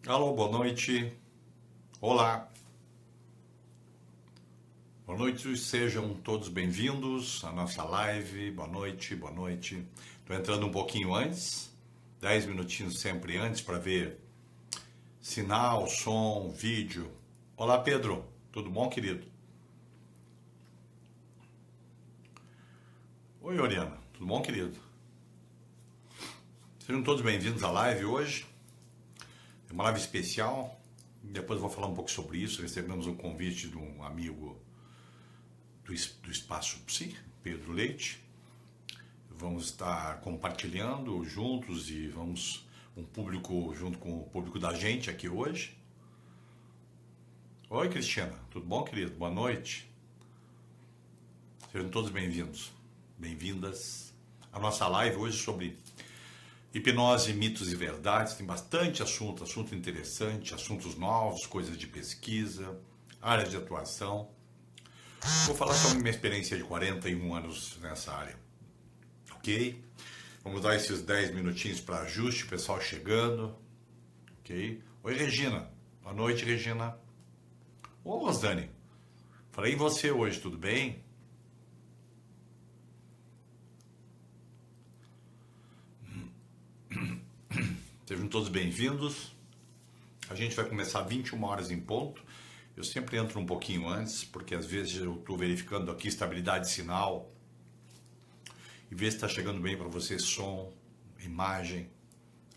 Alô, boa noite. Olá. Boa noite, sejam todos bem-vindos à nossa live. Boa noite, boa noite. Estou entrando um pouquinho antes, 10 minutinhos sempre antes para ver sinal, som, vídeo. Olá, Pedro. Tudo bom, querido? Oi, Oriana. Tudo bom, querido? Sejam todos bem-vindos à live hoje. É uma live especial. Depois eu vou falar um pouco sobre isso. Recebemos um convite de um amigo do Espaço Psi, Pedro Leite. Vamos estar compartilhando juntos e vamos um público junto com o público da gente aqui hoje. Oi, Cristiana, tudo bom, querido? Boa noite. Sejam todos bem-vindos, bem-vindas à nossa live hoje sobre hipnose, mitos e verdades. Tem bastante assunto interessante, assuntos novos, coisas de pesquisa, áreas de atuação. Vou falar sobre minha experiência de 41 anos nessa área, ok? Vamos dar esses 10 minutinhos para ajuste, o pessoal chegando, ok? Oi, Regina. Boa noite, Regina. Ô, Rosane. Falei em você hoje, tudo bem? Sejam todos bem-vindos. A gente vai começar 21 horas em ponto. Eu sempre entro um pouquinho antes, porque às vezes eu estou verificando aqui estabilidade de sinal e ver se está chegando bem para você som, imagem,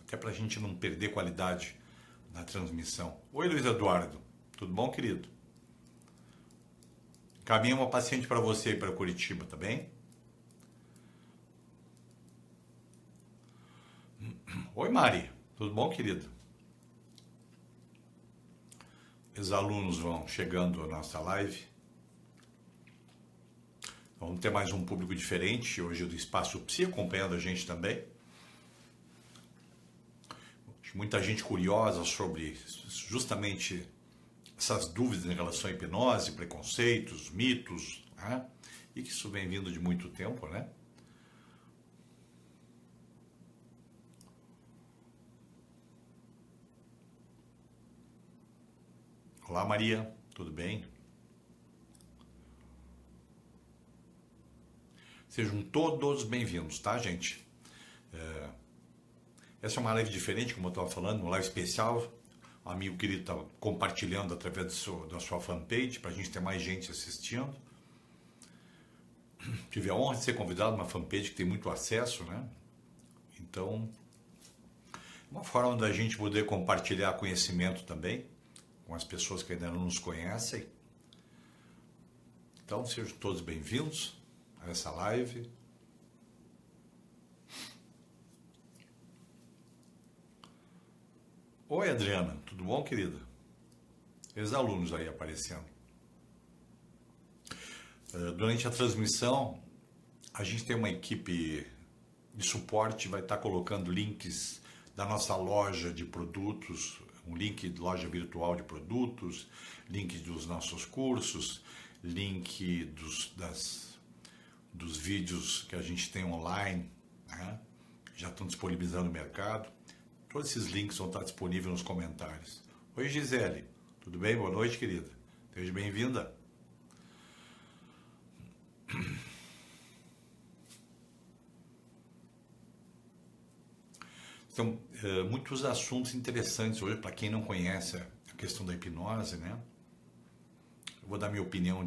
até para a gente não perder qualidade na transmissão. Oi, Luiz Eduardo. Tudo bom, querido? Caminha uma paciente para você e para Curitiba, tá bem? Oi, Mari. Tudo bom, querido? Os alunos vão chegando à nossa live. Vamos ter mais um público diferente hoje do Espaço Psi acompanhando a gente também. Muita gente curiosa sobre justamente essas dúvidas em relação à hipnose, preconceitos, mitos, né? E que isso vem vindo de muito tempo, né? Olá, Maria, tudo bem? Sejam todos bem-vindos, tá, gente? Essa é uma live diferente, como eu estava falando, uma live especial. Um amigo querido está compartilhando através da sua fanpage, para a gente ter mais gente assistindo. Tive a honra de ser convidado numa fanpage que tem muito acesso, né? Então, uma forma da gente poder compartilhar conhecimento também com as pessoas que ainda não nos conhecem. Então, sejam todos bem-vindos a essa live. Oi, Adriana, tudo bom, querida? Ex-alunos aí aparecendo. Durante a transmissão, a gente tem uma equipe de suporte, vai estar colocando links da nossa loja de produtos, um link de loja virtual de produtos, link dos nossos cursos, link dos vídeos que a gente tem online, né? Já estão disponibilizando no mercado. Todos esses links vão estar disponíveis nos comentários. Oi, Gisele, tudo bem? Boa noite, querida. Seja bem-vinda. Então, muitos assuntos interessantes hoje, para quem não conhece a questão da hipnose, né? Eu vou dar minha opinião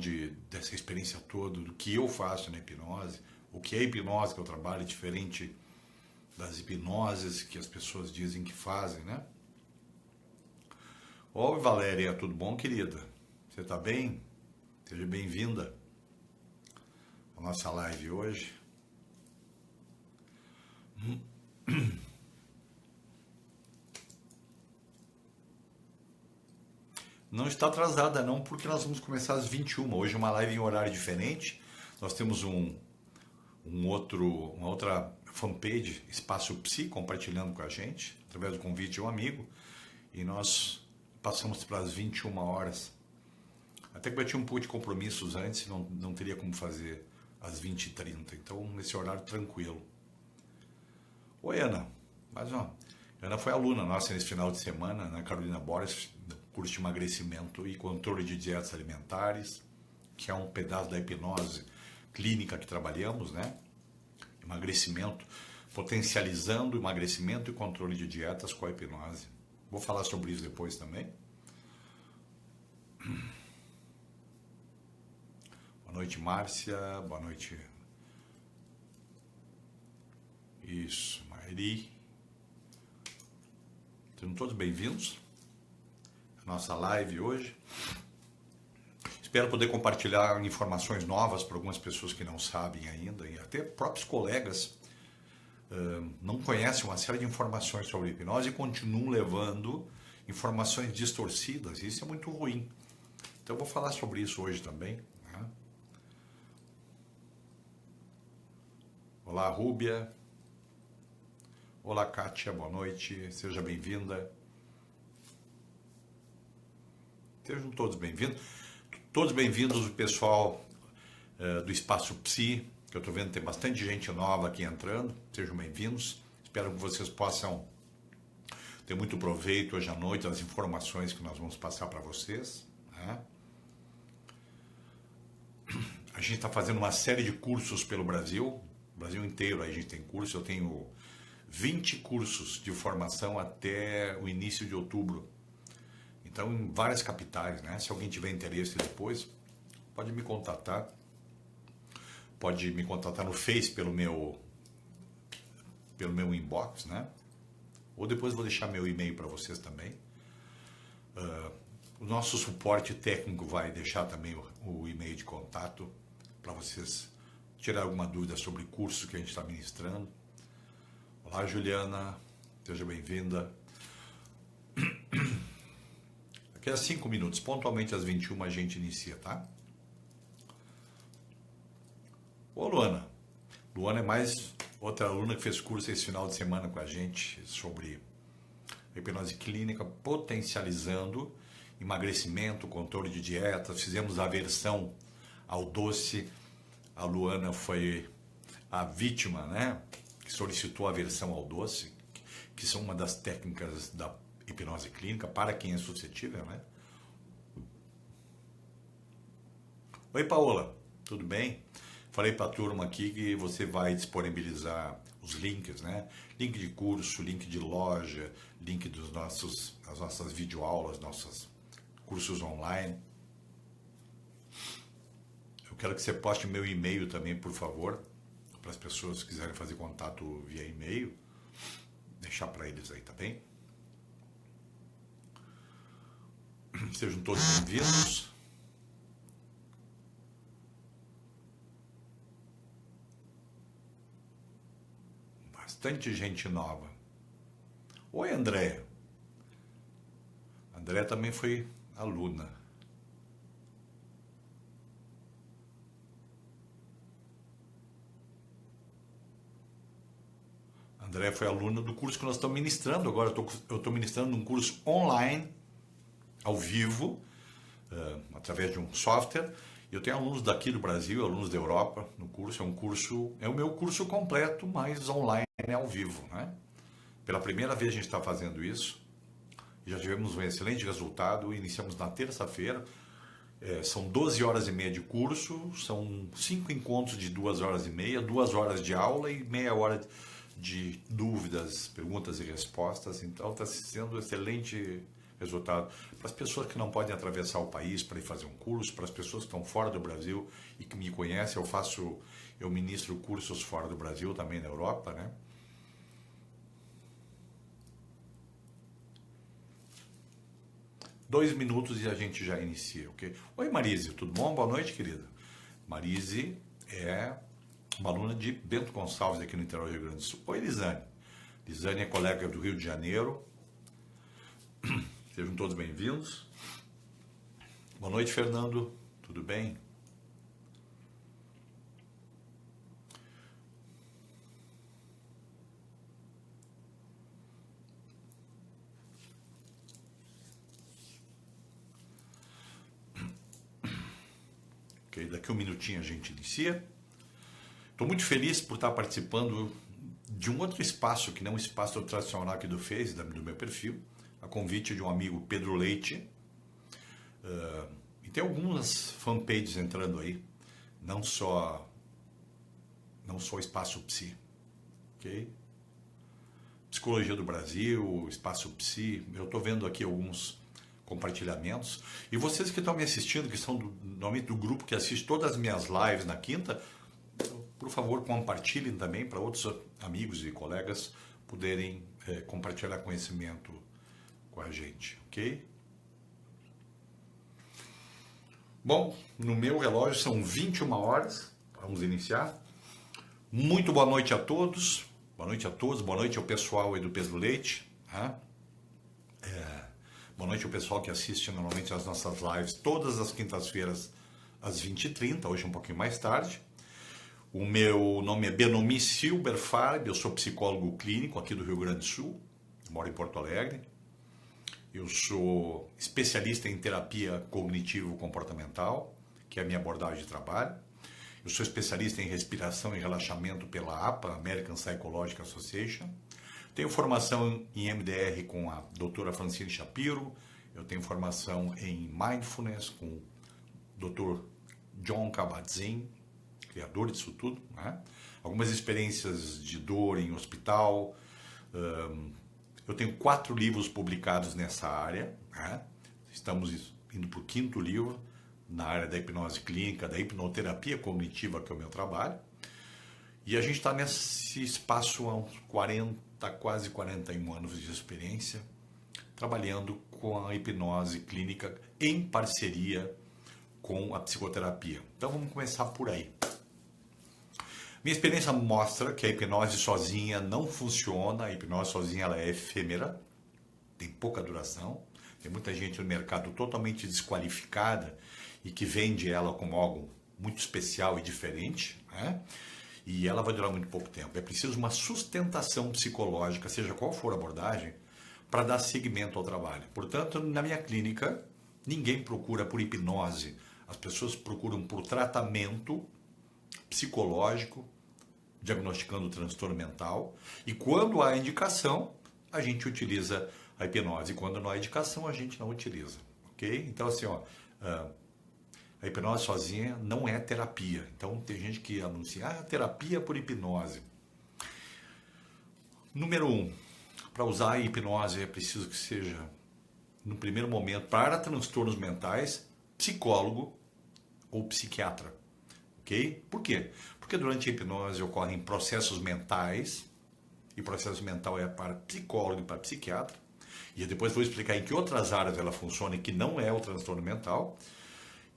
dessa experiência toda, do que eu faço na hipnose, o que é hipnose que eu trabalho, diferente das hipnoses que as pessoas dizem que fazem, né? Oi, Valéria, tudo bom, querida? Você tá bem? Seja bem-vinda à nossa live hoje. Não está atrasada não, porque nós vamos começar às 21. Hoje é uma live em horário diferente. Nós temos uma outra fanpage, Espaço Psi, compartilhando com a gente, através do convite de um amigo. E nós passamos para as 21 horas. Até que eu tinha um pouco de compromissos antes, não teria como fazer às 20h30. Então, nesse horário tranquilo. Oi, Ana. Mais uma. Ana foi aluna nossa nesse final de semana, na Carolina Borges, do curso de emagrecimento e controle de dietas alimentares, que é um pedaço da hipnose clínica que trabalhamos, né? Emagrecimento, potencializando emagrecimento e controle de dietas com a hipnose. Vou falar sobre isso depois também. Boa noite, Márcia. Boa noite. Isso, Mairi. Sejam todos bem-vindos à nossa live hoje. Espero poder compartilhar informações novas para algumas pessoas que não sabem ainda, e até próprios colegas não conhecem uma série de informações sobre hipnose e continuam levando informações distorcidas. Isso é muito ruim. Então eu vou falar sobre isso hoje também, né? Olá, Rúbia. Olá, Kátia, boa noite, seja bem-vinda. Sejam todos bem-vindos. Todos bem-vindos o pessoal do Espaço Psi, que eu estou vendo que tem bastante gente nova aqui entrando. Sejam bem-vindos. Espero que vocês possam ter muito proveito hoje à noite das informações que nós vamos passar para vocês, né? A gente está fazendo uma série de cursos pelo Brasil inteiro. Aí a gente tem curso, eu tenho 20 cursos de formação até o início de outubro. Então, em várias capitais, né? Se alguém tiver interesse depois, pode me contatar. Pode me contatar no Face pelo meu inbox, né? Ou depois vou deixar meu e-mail para vocês também. O nosso suporte técnico vai deixar também o e-mail de contato para vocês tirar alguma dúvida sobre o curso que a gente está ministrando. Olá, Juliana, seja bem-vinda. Daqui a 5 minutos, pontualmente às 21 a gente inicia, tá? Ô, Luana. Luana é mais outra aluna que fez curso esse final de semana com a gente sobre hipnose clínica, potencializando emagrecimento, controle de dietas. Fizemos a aversão ao doce. A Luana foi a vítima, né? Que solicitou a aversão ao doce, que são uma das técnicas da hipnose clínica para quem é suscetível, né? Oi, Paola, tudo bem? Falei para a turma aqui que você vai disponibilizar os links, né? Link de curso, link de loja, link das nossas videoaulas, nossos cursos online. Eu quero que você poste meu e-mail também, por favor, para as pessoas que quiserem fazer contato via e-mail, deixar para eles aí, tá bem? Sejam todos bem-vindos. Bastante gente nova. Oi, Andréia. Andréia também foi aluna. André foi aluna do curso que nós estamos ministrando. Agora eu estou ministrando um curso online, ao vivo, através de um software. Eu tenho alunos daqui do Brasil, alunos da Europa no curso. É o meu curso completo, mas online, ao vivo, né? Pela primeira vez a gente está fazendo isso. Já tivemos um excelente resultado. Iniciamos na terça-feira. São 12 horas e meia de curso, são 5 encontros de 2 horas e meia, 2 horas de aula e meia hora de dúvidas, perguntas e respostas. Então está sendo um excelente resultado. Para as pessoas que não podem atravessar o país para ir fazer um curso, para as pessoas que estão fora do Brasil e que me conhecem, eu ministro cursos fora do Brasil, também na Europa, né? Dois minutos e a gente já inicia, ok? Oi, Marise, tudo bom? Boa noite, querida. Marise é uma aluna de Bento Gonçalves, aqui no interior do Rio Grande do Sul. Oi, Lisane. Lisane é colega do Rio de Janeiro. Sejam todos bem-vindos. Boa noite, Fernando. Tudo bem? Ok, daqui a um minutinho a gente inicia. Estou muito feliz por estar participando de um outro espaço, que não é um espaço tradicional aqui do Face, do meu perfil, a convite de um amigo, Pedro Leite. E tem algumas fanpages entrando aí, não só Espaço Psi, ok? Psicologia do Brasil, Espaço Psi, eu estou vendo aqui alguns compartilhamentos. E vocês que estão me assistindo, que são normalmente do grupo que assiste todas as minhas lives na quinta, por favor, compartilhem também para outros amigos e colegas poderem compartilhar conhecimento com a gente, ok? Bom, no meu relógio são 21 horas, vamos iniciar. Muito boa noite a todos, boa noite ao pessoal aí do Pedro Leite. Boa noite ao pessoal que assiste normalmente as nossas lives todas as quintas-feiras às 20h30, hoje um pouquinho mais tarde. O meu nome é Benomi Silberfarb, eu sou psicólogo clínico aqui do Rio Grande do Sul, moro em Porto Alegre. Eu sou especialista em terapia cognitivo-comportamental, que é a minha abordagem de trabalho. Eu sou especialista em respiração e relaxamento pela APA, American Psychological Association. Tenho formação em MDR com a doutora Francine Shapiro. Eu tenho formação em Mindfulness com o Dr. Jon Kabat-Zinn, criador disso tudo, né? Algumas experiências de dor em hospital. Eu tenho 4 livros publicados nessa área, né? Estamos indo para o 5º livro, na área da hipnose clínica, da hipnoterapia cognitiva, que é o meu trabalho. E a gente está nesse espaço há uns 40, quase 41 anos de experiência, trabalhando com a hipnose clínica em parceria com a psicoterapia. Então vamos começar por aí. Minha experiência mostra que a hipnose sozinha não funciona, a hipnose sozinha ela é efêmera, tem pouca duração, tem muita gente no mercado totalmente desqualificada e que vende ela como algo muito especial e diferente, né? E ela vai durar muito pouco tempo. É preciso uma sustentação psicológica, seja qual for a abordagem, para dar seguimento ao trabalho. Portanto, na minha clínica, ninguém procura por hipnose, as pessoas procuram por tratamento psicológico, diagnosticando o transtorno mental, e quando há indicação, a gente utiliza a hipnose, e quando não há indicação, a gente não utiliza, ok? Então, assim, a hipnose sozinha não é terapia. Então, tem gente que anuncia, terapia por hipnose. Número 1, para usar a hipnose é preciso que seja, no primeiro momento, para transtornos mentais, psicólogo ou psiquiatra. Okay? Por quê? Porque durante a hipnose ocorrem processos mentais, e processo mental é para psicólogo e para psiquiatra, e depois vou explicar em que outras áreas ela funciona e que não é o transtorno mental,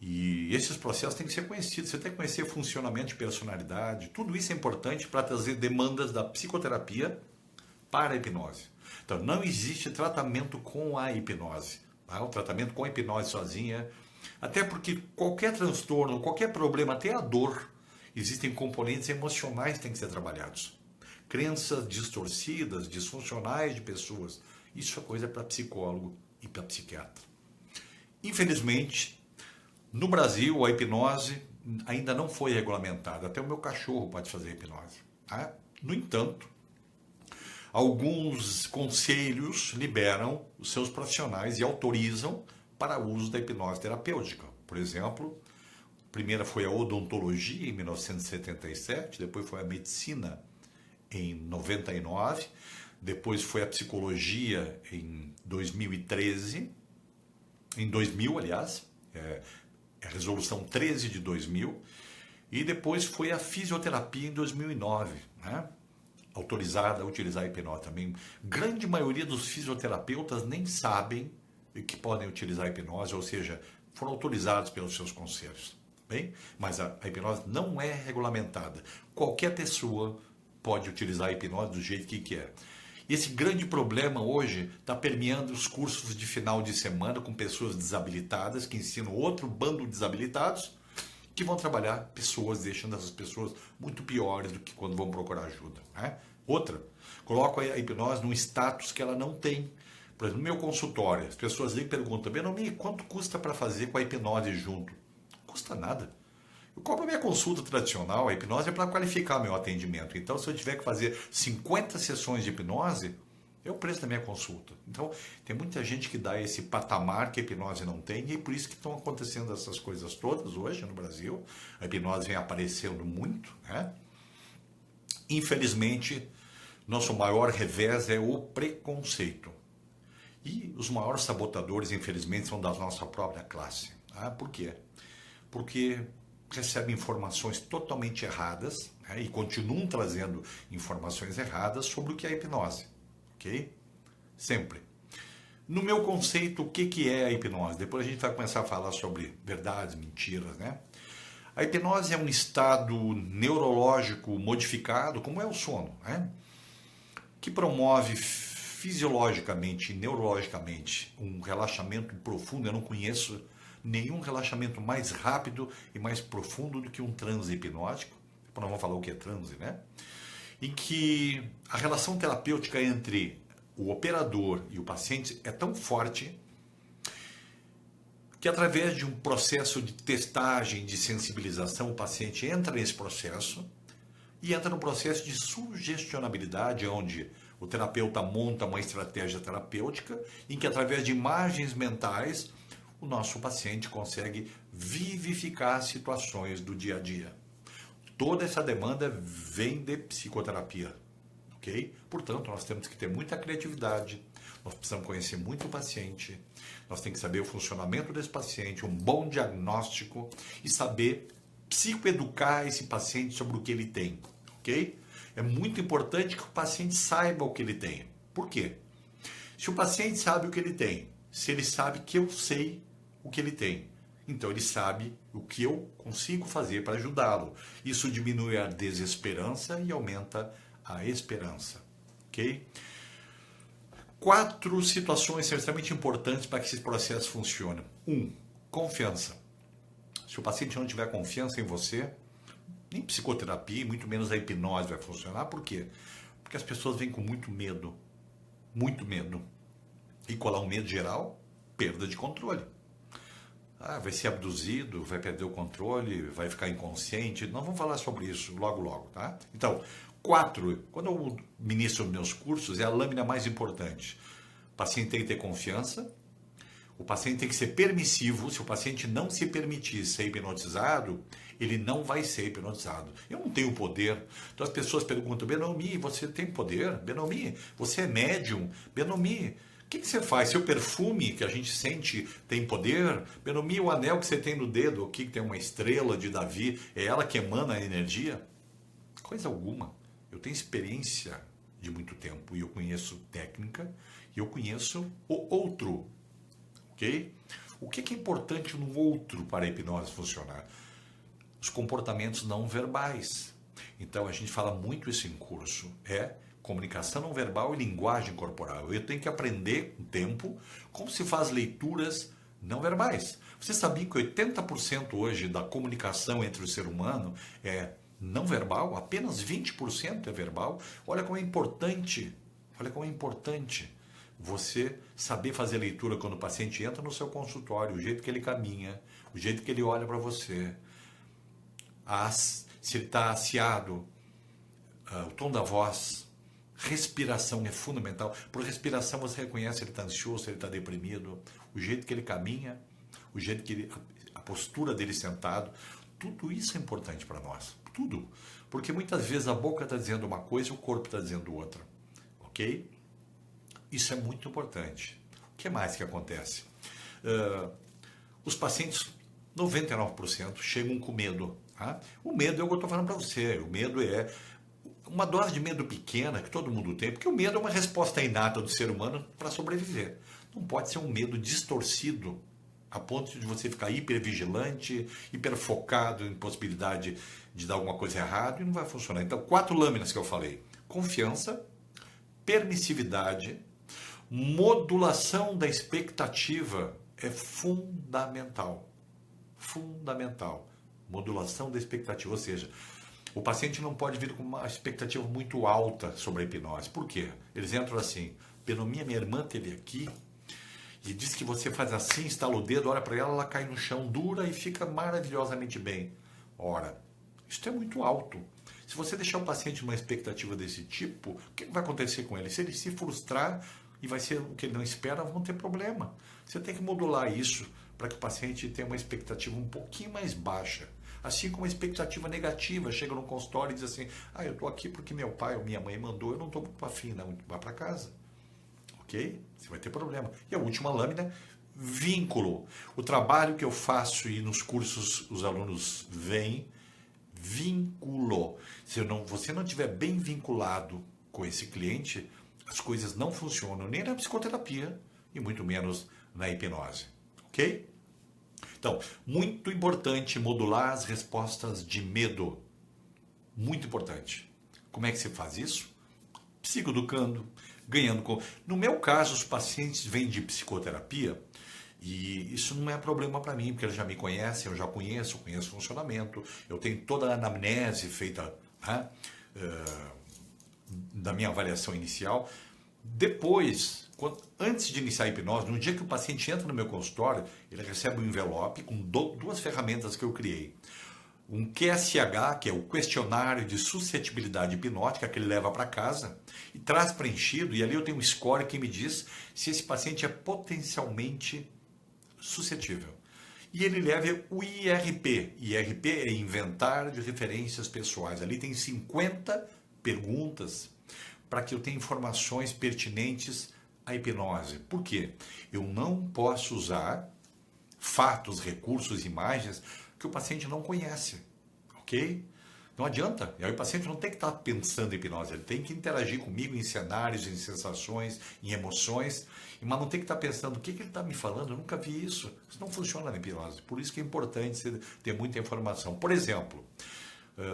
e esses processos têm que ser conhecidos, você tem que conhecer funcionamento de personalidade, tudo isso é importante para trazer demandas da psicoterapia para a hipnose. Então não existe tratamento com a hipnose, tá? O tratamento com a hipnose sozinha, até porque qualquer transtorno, qualquer problema, até a dor, existem componentes emocionais que têm que ser trabalhados. Crenças distorcidas, disfuncionais de pessoas, isso é coisa para psicólogo e para psiquiatra. Infelizmente, no Brasil, a hipnose ainda não foi regulamentada. Até o meu cachorro pode fazer hipnose. Tá? No entanto, alguns conselhos liberam os seus profissionais e autorizam para o uso da hipnose terapêutica. Por exemplo, a primeira foi a odontologia em 1977, depois foi a medicina em 99, depois foi a psicologia em 2013, em 2000, aliás, a resolução 13 de 2000, e depois foi a fisioterapia em 2009, né? Autorizada a utilizar a hipnose também. Grande maioria dos fisioterapeutas nem sabem que podem utilizar a hipnose, ou seja, foram autorizados pelos seus conselhos. Bem? Mas a hipnose não é regulamentada. Qualquer pessoa pode utilizar a hipnose do jeito que quer. E esse grande problema hoje está permeando os cursos de final de semana com pessoas desabilitadas, que ensinam outro bando de desabilitados, que vão trabalhar pessoas, deixando essas pessoas muito piores do que quando vão procurar ajuda. Né? Outra, coloco a hipnose num status que ela não tem. Por exemplo, no meu consultório, as pessoas ali perguntam, Benomi, quanto custa para fazer com a hipnose junto? Não custa nada. Eu cobro a minha consulta tradicional, a hipnose é para qualificar meu atendimento. Então, se eu tiver que fazer 50 sessões de hipnose, é o preço da minha consulta. Então, tem muita gente que dá esse patamar que a hipnose não tem, e é por isso que estão acontecendo essas coisas todas hoje no Brasil. A hipnose vem aparecendo muito, né? Infelizmente, nosso maior revés é o preconceito. E os maiores sabotadores, infelizmente, são da nossa própria classe. Por quê? Porque recebem informações totalmente erradas, né, e continuam trazendo informações erradas sobre o que é a hipnose. Ok? Sempre. No meu conceito, o que é a hipnose? Depois a gente vai começar a falar sobre verdades, mentiras, né? A hipnose é um estado neurológico modificado, como é o sono, né? Que promove fisiologicamente e neurologicamente um relaxamento profundo. Eu não conheço nenhum relaxamento mais rápido e mais profundo do que um transe hipnótico. Depois nós vamos falar o que é transe, né? Em que a relação terapêutica entre o operador e o paciente é tão forte que através de um processo de testagem, de sensibilização, o paciente entra nesse processo e entra no processo de sugestionabilidade, onde o terapeuta monta uma estratégia terapêutica em que, através de imagens mentais, o nosso paciente consegue vivificar situações do dia a dia. Toda essa demanda vem de psicoterapia, ok? Portanto, nós temos que ter muita criatividade, nós precisamos conhecer muito o paciente, nós temos que saber o funcionamento desse paciente, um bom diagnóstico e saber psicoeducar esse paciente sobre o que ele tem, ok? É muito importante que o paciente saiba o que ele tem. Por quê? Se o paciente sabe o que ele tem, se ele sabe que eu sei o que ele tem, então ele sabe o que eu consigo fazer para ajudá-lo. Isso diminui a desesperança e aumenta a esperança, ok? 4 situações são extremamente importantes para que esse processo funcione. 1. Confiança. Se o paciente não tiver confiança em você, nem psicoterapia, muito menos a hipnose vai funcionar. Por quê? Porque as pessoas vêm com muito medo. Muito medo. E qual é o medo geral? Perda de controle. Vai ser abduzido, vai perder o controle, vai ficar inconsciente. Nós vamos falar sobre isso logo, tá? Então, 4. Quando eu ministro meus cursos, é a lâmina mais importante. O paciente tem que ter confiança. O paciente tem que ser permissivo. Se o paciente não se permitir ser hipnotizado, ele não vai ser hipnotizado. Eu não tenho poder. Então as pessoas perguntam: Benomi, você tem poder? Benomi, você é médium? Benomi, o que você faz? Seu perfume que a gente sente tem poder? Benomi, o anel que você tem no dedo aqui, que tem uma estrela de Davi, é ela que emana a energia? Coisa alguma. Eu tenho experiência de muito tempo e eu conheço técnica e eu conheço o outro. Ok? O que é importante no outro para a hipnose funcionar? Os comportamentos não verbais. Então a gente fala muito isso em curso. É comunicação não verbal e linguagem corporal. Eu tenho que aprender com o tempo como se faz leituras não verbais. Você sabia que 80% hoje da comunicação entre o ser humano é não verbal? Apenas 20% é verbal. Olha como é importante. Olha como é importante você saber fazer leitura quando o paciente entra no seu consultório, o jeito que ele caminha, o jeito que ele olha para você, se ele está aciado, o tom da voz, respiração é fundamental. Por respiração você reconhece se ele está ansioso, se ele está deprimido, o jeito que ele caminha, o jeito que a postura dele sentado, tudo isso é importante para nós, tudo. Porque muitas vezes a boca está dizendo uma coisa e o corpo está dizendo outra, ok? Isso é muito importante. O que mais que acontece? Os pacientes, 99%, chegam com medo. Tá? O medo é o que eu estou falando para você. O medo é uma dose de medo pequena que todo mundo tem, porque o medo é uma resposta inata do ser humano para sobreviver. Não pode ser um medo distorcido a ponto de você ficar hipervigilante, hiperfocado em possibilidade de dar alguma coisa errada e não vai funcionar. Então, 4 lâminas que eu falei. Confiança, permissividade, modulação da expectativa é fundamental. Fundamental. Modulação da expectativa. Ou seja, o paciente não pode vir com uma expectativa muito alta sobre a hipnose. Por quê? Eles entram assim: Benomi, minha irmã esteve aqui e disse que você faz assim, estala o dedo, olha para ela, ela cai no chão dura e fica maravilhosamente bem. Ora, isso é muito alto. Se você deixar o paciente numa expectativa desse tipo, o que vai acontecer com ele? Se ele se frustrar e vai ser o que ele não espera, vão ter problema. Você tem que modular isso para que o paciente tenha uma expectativa um pouquinho mais baixa. Assim como a expectativa negativa, chega no consultório e diz assim, eu estou aqui porque meu pai ou minha mãe mandou, eu não estou muito afim, não, vá para casa. Ok? Você vai ter problema. E a última lâmina, vínculo. O trabalho que eu faço e nos cursos os alunos veem, vínculo. Se você não estiver bem vinculado com esse cliente, as coisas não funcionam nem na psicoterapia e muito menos na hipnose. Ok? Então, muito importante modular as respostas de medo. Muito importante. Como é que se faz isso? Psicoeducando, ganhando... No meu caso, os pacientes vêm de psicoterapia e isso não é problema para mim, porque eles já me conhecem, eu conheço o funcionamento, eu tenho toda a anamnese feita da minha avaliação inicial. Depois, antes de iniciar a hipnose, no dia que o paciente entra no meu consultório, ele recebe um envelope com duas ferramentas que eu criei. Um QSH, que é o questionário de suscetibilidade hipnótica, que ele leva para casa e traz preenchido, e ali eu tenho um score que me diz se esse paciente é potencialmente suscetível. E ele leva o IRP. IRP é Inventário de Referências Pessoais. Ali tem 50 perguntas para que eu tenha informações pertinentes à hipnose. Por quê? Eu não posso usar fatos, recursos, imagens que o paciente não conhece, ok? Não adianta. E aí o paciente não tem que estar pensando em hipnose, ele tem que interagir comigo em cenários, em sensações, em emoções, mas não tem que estar pensando o que ele está me falando, eu nunca vi isso. Isso não funciona na hipnose, por isso que é importante você ter muita informação. Por exemplo,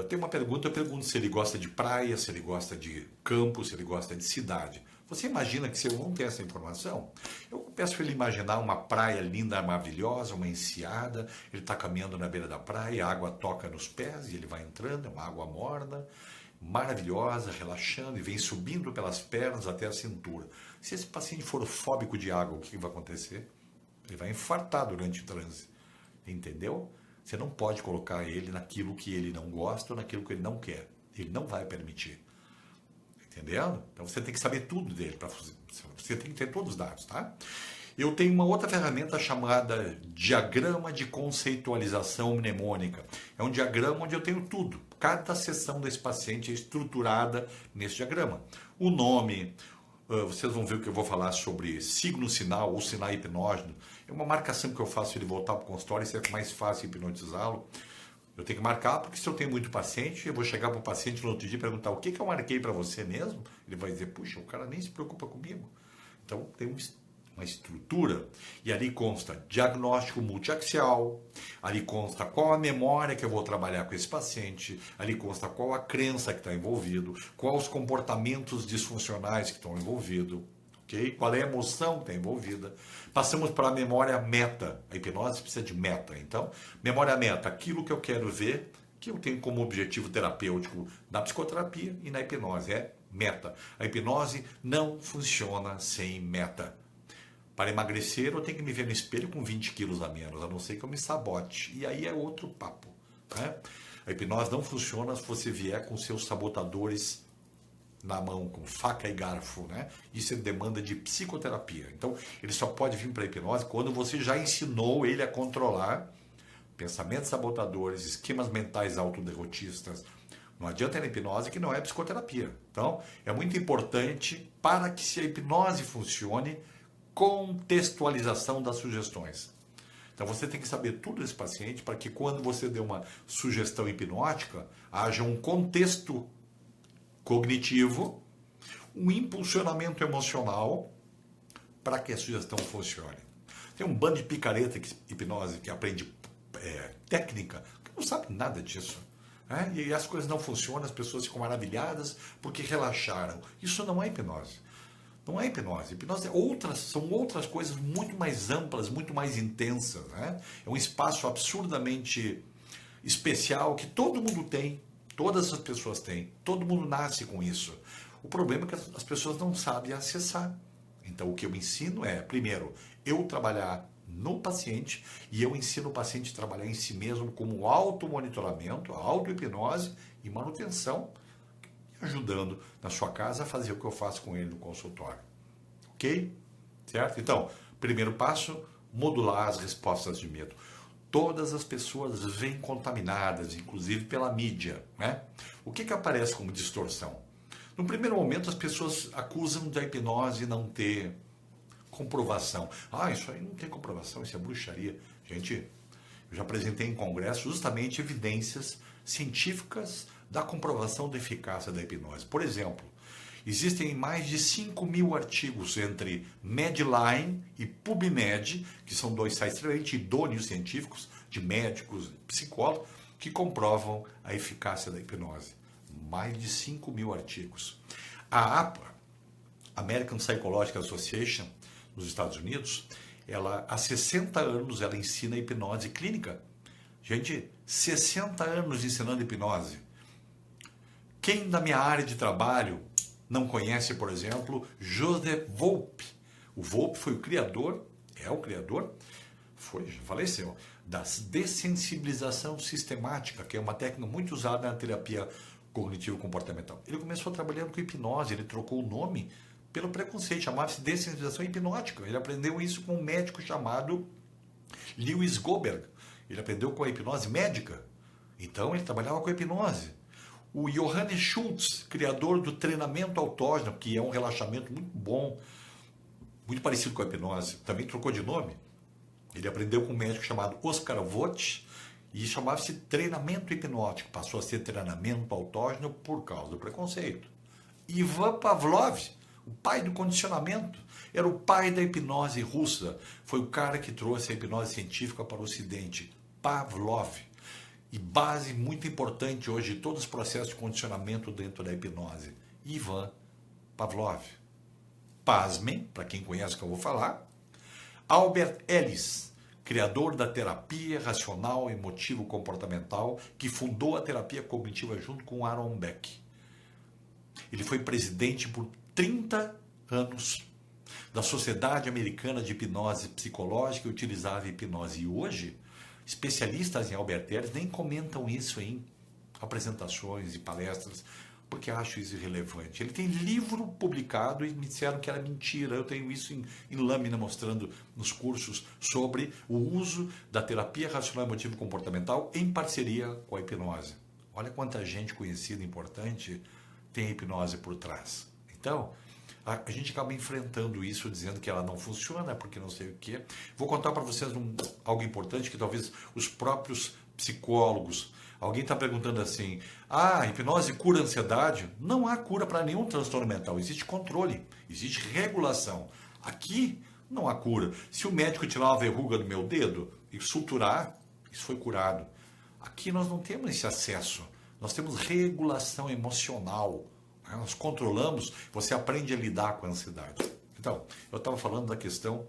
tem uma pergunta, eu pergunto se ele gosta de praia, se ele gosta de campo, se ele gosta de cidade. Você imagina que se eu não tenho essa informação, eu peço para ele imaginar uma praia linda, maravilhosa, uma enseada, ele está caminhando na beira da praia, a água toca nos pés e ele vai entrando, é uma água morna, maravilhosa, relaxando e vem subindo pelas pernas até a cintura. Se esse paciente for fóbico de água, o que vai acontecer? Ele vai infartar durante o transe, entendeu? Você não pode colocar ele naquilo que ele não gosta ou naquilo que ele não quer, ele não vai permitir. Entendendo? Então você tem que saber tudo dele, você tem que ter todos os dados, tá? Eu tenho uma outra ferramenta chamada diagrama de conceitualização mnemônica. É um diagrama onde eu tenho tudo. Cada sessão desse paciente é estruturada nesse diagrama. O nome, vocês vão ver o que eu vou falar sobre signo sinal ou sinal hipnógeno. É uma marcação que eu faço ele voltar para o consultório, isso é mais fácil hipnotizá-lo. Eu tenho que marcar, porque se eu tenho muito paciente, eu vou chegar para o paciente no outro dia e perguntar o que eu marquei para você mesmo? Ele vai dizer, puxa, o cara nem se preocupa comigo. Então, tem uma estrutura, e ali consta diagnóstico multiaxial, ali consta qual a memória que eu vou trabalhar com esse paciente, ali consta qual a crença que está envolvido, quais os comportamentos disfuncionais que estão envolvidos, okay? Qual é a emoção que está envolvida. Passamos para a memória meta. A hipnose precisa de meta. Então, memória meta, aquilo que eu quero ver, que eu tenho como objetivo terapêutico na psicoterapia e na hipnose, é meta. A hipnose não funciona sem meta. Para emagrecer, eu tenho que me ver no espelho com 20 quilos a menos, a não ser que eu me sabote. E aí é outro papo, né? A hipnose não funciona se você vier com seus sabotadores na mão, com faca e garfo, né? Isso é demanda de psicoterapia. Então, ele só pode vir para a hipnose quando você já ensinou ele a controlar pensamentos sabotadores, esquemas mentais autoderrotistas. Não adianta ir na hipnose que não é psicoterapia. Então, é muito importante para que se a hipnose funcione, contextualização das sugestões. Então, você tem que saber tudo desse paciente para que quando você dê uma sugestão hipnótica, haja um contexto cognitivo, um impulsionamento emocional para que a sugestão funcione. Tem um bando de picareta hipnose que aprende técnica, que não sabe nada disso. Né? E as coisas não funcionam, as pessoas ficam maravilhadas porque relaxaram. Isso não é hipnose. Não é hipnose. Hipnose são outras coisas muito mais amplas, muito mais intensas. Né? É um espaço absurdamente especial que todo mundo tem. Todas as pessoas têm, todo mundo nasce com isso. O problema é que as pessoas não sabem acessar. Então, o que eu ensino é, primeiro, eu trabalhar no paciente e eu ensino o paciente a trabalhar em si mesmo como automonitoramento, auto-hipnose e manutenção, ajudando na sua casa a fazer o que eu faço com ele no consultório. Ok? Certo? Então, primeiro passo, modular as respostas de medo. Todas as pessoas vêm contaminadas, inclusive pela mídia, né? O que aparece como distorção? No primeiro momento, as pessoas acusam da hipnose não ter comprovação. Ah, isso aí não tem comprovação, isso é bruxaria. Gente, eu já apresentei em congresso justamente evidências científicas da comprovação da eficácia da hipnose. Por exemplo, existem mais de 5.000 artigos entre Medline e PubMed, que são dois sites extremamente idôneos científicos, de médicos, psicólogos, que comprovam a eficácia da hipnose. Mais de 5.000 artigos. A APA, American Psychological Association, nos Estados Unidos, ela há 60 anos ela ensina hipnose clínica. Gente, 60 anos ensinando hipnose. Quem da minha área de trabalho não conhece, por exemplo, Joseph Volpe? O Volpe foi o criador, já faleceu, da dessensibilização sistemática, que é uma técnica muito usada na terapia cognitivo-comportamental. Ele começou trabalhando com hipnose, ele trocou o nome pelo preconceito, chamava-se dessensibilização hipnótica. Ele aprendeu isso com um médico chamado Lewis Goldberg. Ele aprendeu com a hipnose médica. Então ele trabalhava com a hipnose. O Johannes Schultz, criador do treinamento autógeno, que é um relaxamento muito bom, muito parecido com a hipnose, também trocou de nome. Ele aprendeu com um médico chamado Oscar Vogt e chamava-se treinamento hipnótico. Passou a ser treinamento autógeno por causa do preconceito. Ivan Pavlov, o pai do condicionamento, era o pai da hipnose russa. Foi o cara que trouxe a hipnose científica para o Ocidente. Pavlov. E base muito importante hoje de todos os processos de condicionamento dentro da hipnose. Ivan Pavlov. Pasmem, para quem conhece o que eu vou falar. Albert Ellis, criador da terapia racional emotivo-comportamental, que fundou a terapia cognitiva junto com Aaron Beck. Ele foi presidente por 30 anos da Sociedade Americana de Hipnose Psicológica e utilizava hipnose. E hoje, especialistas em Albert Ellis nem comentam isso em apresentações e palestras, porque acham isso irrelevante. Ele tem livro publicado e me disseram que era mentira. Eu tenho isso em lâmina mostrando nos cursos sobre o uso da terapia racional emotivo comportamental em parceria com a hipnose. Olha quanta gente conhecida, importante, tem hipnose por trás. Então, a gente acaba enfrentando isso, dizendo que ela não funciona, porque não sei o quê. Vou contar para vocês algo importante que talvez os próprios psicólogos... Alguém está perguntando assim, a hipnose cura a ansiedade? Não há cura para nenhum transtorno mental, existe controle, existe regulação. Aqui não há cura. Se o médico tirar uma verruga do meu dedo e suturar, isso foi curado. Aqui nós não temos esse acesso, nós temos regulação emocional. Nós controlamos, você aprende a lidar com a ansiedade. Então, eu estava falando da questão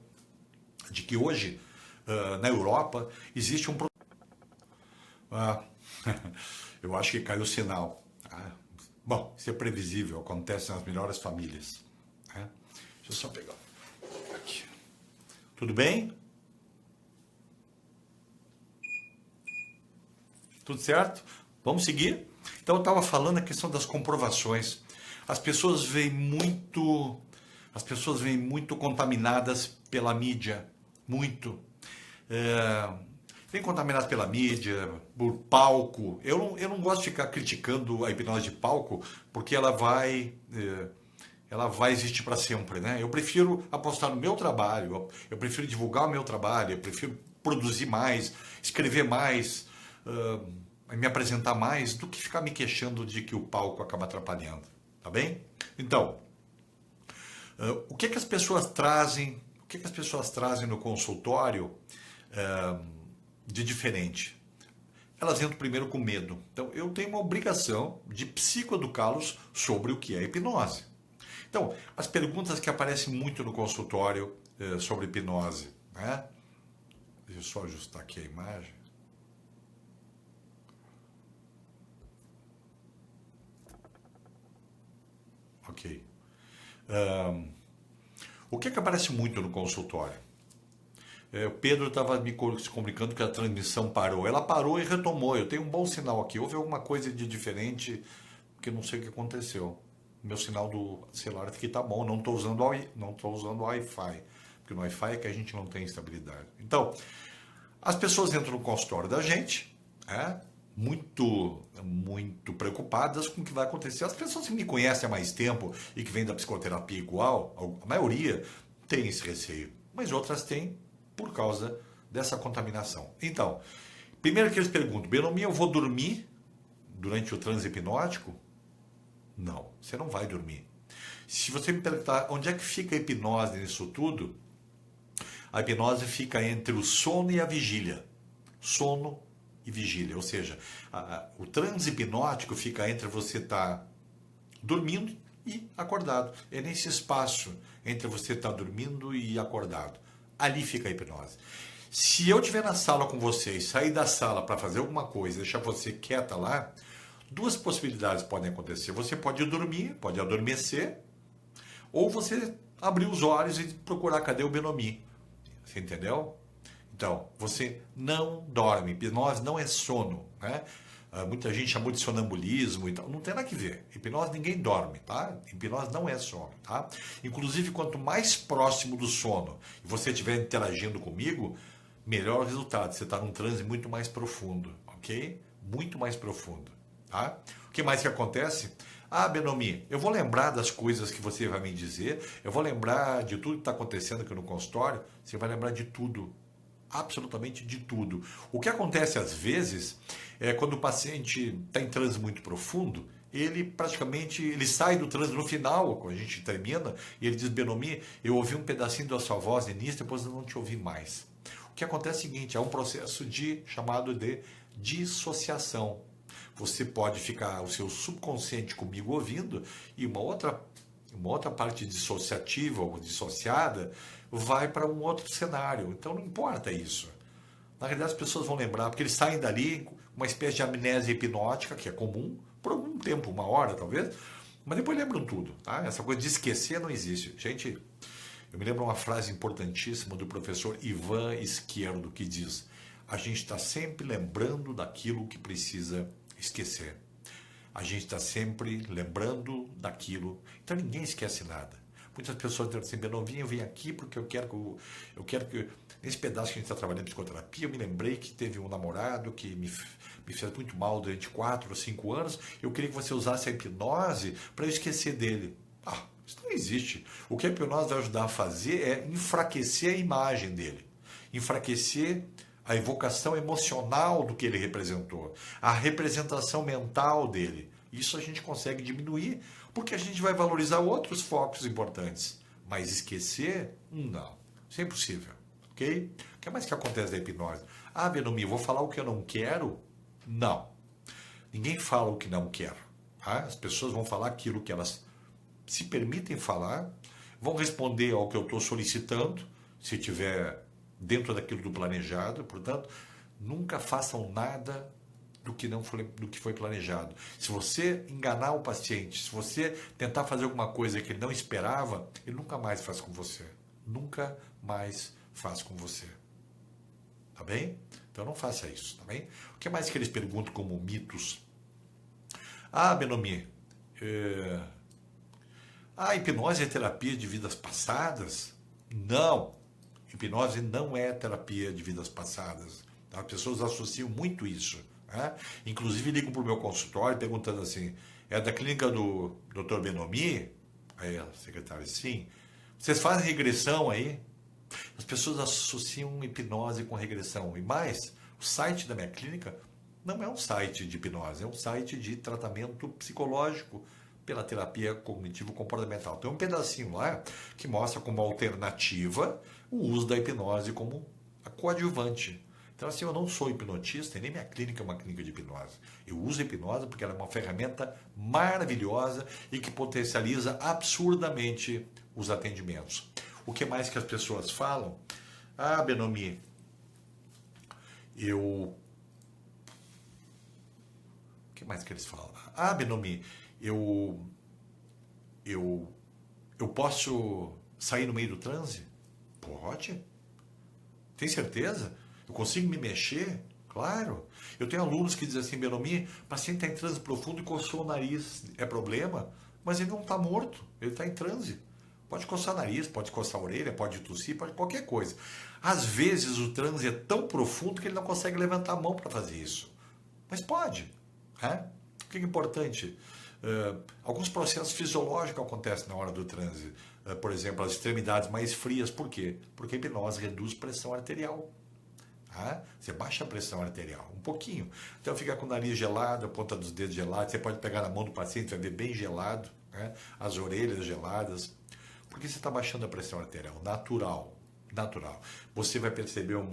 de que hoje, na Europa, existe um problema. Eu acho que caiu o sinal. Bom, isso é previsível, acontece nas melhores famílias. Deixa eu só pegar aqui. Tudo bem? Tudo certo? Vamos seguir? Então eu estava falando a questão das comprovações. As pessoas veem muito contaminadas pela mídia, muito. Vem contaminadas pela mídia, por palco. Eu não gosto de ficar criticando a hipnose de palco, porque ela vai existir para sempre, né? Eu prefiro apostar no meu trabalho, eu prefiro divulgar o meu trabalho, eu prefiro produzir mais, escrever mais, me apresentar mais, do que ficar me queixando de que o palco acaba atrapalhando. Tá bem? Então, o que as pessoas trazem? O que as pessoas trazem no consultório de diferente? Elas entram primeiro com medo. Então, eu tenho uma obrigação de psicoeducá-los sobre o que é hipnose. Então, as perguntas que aparecem muito no consultório sobre hipnose, né? Deixa eu só ajustar aqui a imagem. Ok. O que aparece muito no consultório? O Pedro estava se comunicando que a transmissão parou. Ela parou e retomou. Eu tenho um bom sinal aqui. Houve alguma coisa de diferente que eu não sei o que aconteceu. Meu sinal do celular aqui está bom. Não estou usando Wi-Fi. Porque no Wi-Fi é que a gente não tem estabilidade. Então, as pessoas entram no consultório da gente, muito preocupadas com o que vai acontecer. As pessoas que me conhecem há mais tempo e que vêm da psicoterapia igual, a maioria tem esse receio, mas outras têm por causa dessa contaminação. Então, primeiro que eles perguntam, Belomir, eu vou dormir durante o transe hipnótico? Não, você não vai dormir. Se você me perguntar onde é que fica a hipnose nisso tudo, a hipnose fica entre o sono e a vigília. Sono e vigília, ou seja, o transe hipnótico fica entre você estar dormindo e acordado. É nesse espaço entre você estar dormindo e acordado. Ali fica a hipnose. Se eu estiver na sala com você e sair da sala para fazer alguma coisa, deixar você quieta lá, duas possibilidades podem acontecer. Você pode dormir, pode adormecer, ou você abrir os olhos e procurar cadê o Belomir. Você entendeu? Então, você não dorme. Hipnose não é sono, né? Muita gente chamou de sonambulismo e tal. Não tem nada a ver. Hipnose ninguém dorme, tá? Hipnose não é sono, tá? Inclusive, quanto mais próximo do sono e você estiver interagindo comigo, melhor o resultado. Você está num transe muito mais profundo, ok? Muito mais profundo, tá? O que mais que acontece? Belomir, eu vou lembrar das coisas que você vai me dizer, eu vou lembrar de tudo que está acontecendo aqui no consultório, você vai lembrar de tudo. Absolutamente de tudo. O que acontece às vezes é quando o paciente está em transe muito profundo, ele praticamente ele sai do transe no final, quando a gente termina, e ele diz, Belomir, eu ouvi um pedacinho da sua voz no início, depois eu não te ouvi mais. O que acontece é o seguinte, é um processo chamado de dissociação. Você pode ficar o seu subconsciente comigo ouvindo e uma outra parte dissociativa ou dissociada vai para um outro cenário. Então não importa isso. Na realidade as pessoas vão lembrar, porque eles saem dali com uma espécie de amnésia hipnótica, que é comum, por algum tempo, uma hora talvez, mas depois lembram tudo. Tá? Essa coisa de esquecer não existe. Gente, eu me lembro uma frase importantíssima do professor Ivan Izquierdo, que diz, a gente está sempre lembrando daquilo que precisa esquecer. A gente está sempre lembrando daquilo. Então ninguém esquece nada. Muitas pessoas dizem assim, Benovinho, eu vim aqui porque eu quero que nesse pedaço que a gente está trabalhando em psicoterapia, eu me lembrei que teve um namorado que me fez muito mal durante 4 ou 5 anos, eu queria que você usasse a hipnose para eu esquecer dele. Isso não existe. O que a hipnose vai ajudar a fazer é enfraquecer a imagem dele, enfraquecer a evocação emocional do que ele representou, a representação mental dele. Isso a gente consegue diminuir, porque a gente vai valorizar outros focos importantes. Mas esquecer, não. Isso é impossível, ok? O que mais que acontece da hipnose? Belomir, vou falar o que eu não quero? Não. Ninguém fala o que não quer. Tá? As pessoas vão falar aquilo que elas se permitem falar, vão responder ao que eu estou solicitando, se tiver dentro daquilo do planejado. Portanto, nunca façam nada do que foi planejado. Se você enganar o paciente, se você tentar fazer alguma coisa que ele não esperava, ele nunca mais faz com você. Nunca mais faz com você. Tá bem? Então não faça isso, tá bem? O que mais que eles perguntam como mitos? Belomir, hipnose é terapia de vidas passadas? Não. Hipnose não é terapia de vidas passadas. As pessoas associam muito isso. Né? Inclusive ligam para o meu consultório perguntando assim, é da clínica do Dr. Belomir? Aí a secretária, sim. Vocês fazem regressão aí? As pessoas associam hipnose com regressão. E mais, o site da minha clínica não é um site de hipnose, é um site de tratamento psicológico pela terapia cognitivo-comportamental. Tem um pedacinho lá que mostra como alternativa o uso da hipnose como a coadjuvante. Então, assim, eu não sou hipnotista e nem minha clínica é uma clínica de hipnose. Eu uso a hipnose porque ela é uma ferramenta maravilhosa e que potencializa absurdamente os atendimentos. O que mais que as pessoas falam? Belomir, o que mais que eles falam? Belomir, eu posso sair no meio do transe? Pode. Tem certeza? Eu consigo me mexer? Claro. Eu tenho alunos que dizem assim, Belomir, o paciente está em transe profundo e coçou o nariz. É problema? Mas ele não está morto, ele está em transe. Pode coçar o nariz, pode coçar a orelha, pode tossir, pode qualquer coisa. Às vezes o transe é tão profundo que ele não consegue levantar a mão para fazer isso. Mas pode. Né? O que é importante? Alguns processos fisiológicos acontecem na hora do transe. Por exemplo, as extremidades mais frias. Por quê? Porque a hipnose reduz pressão arterial. Tá? Você baixa a pressão arterial um pouquinho. Então fica com o nariz gelado, a ponta dos dedos gelada. Você pode pegar na mão do paciente, vai ver bem gelado. Né? As orelhas geladas. Porque você está baixando a pressão arterial. Natural. Natural. Você vai perceber um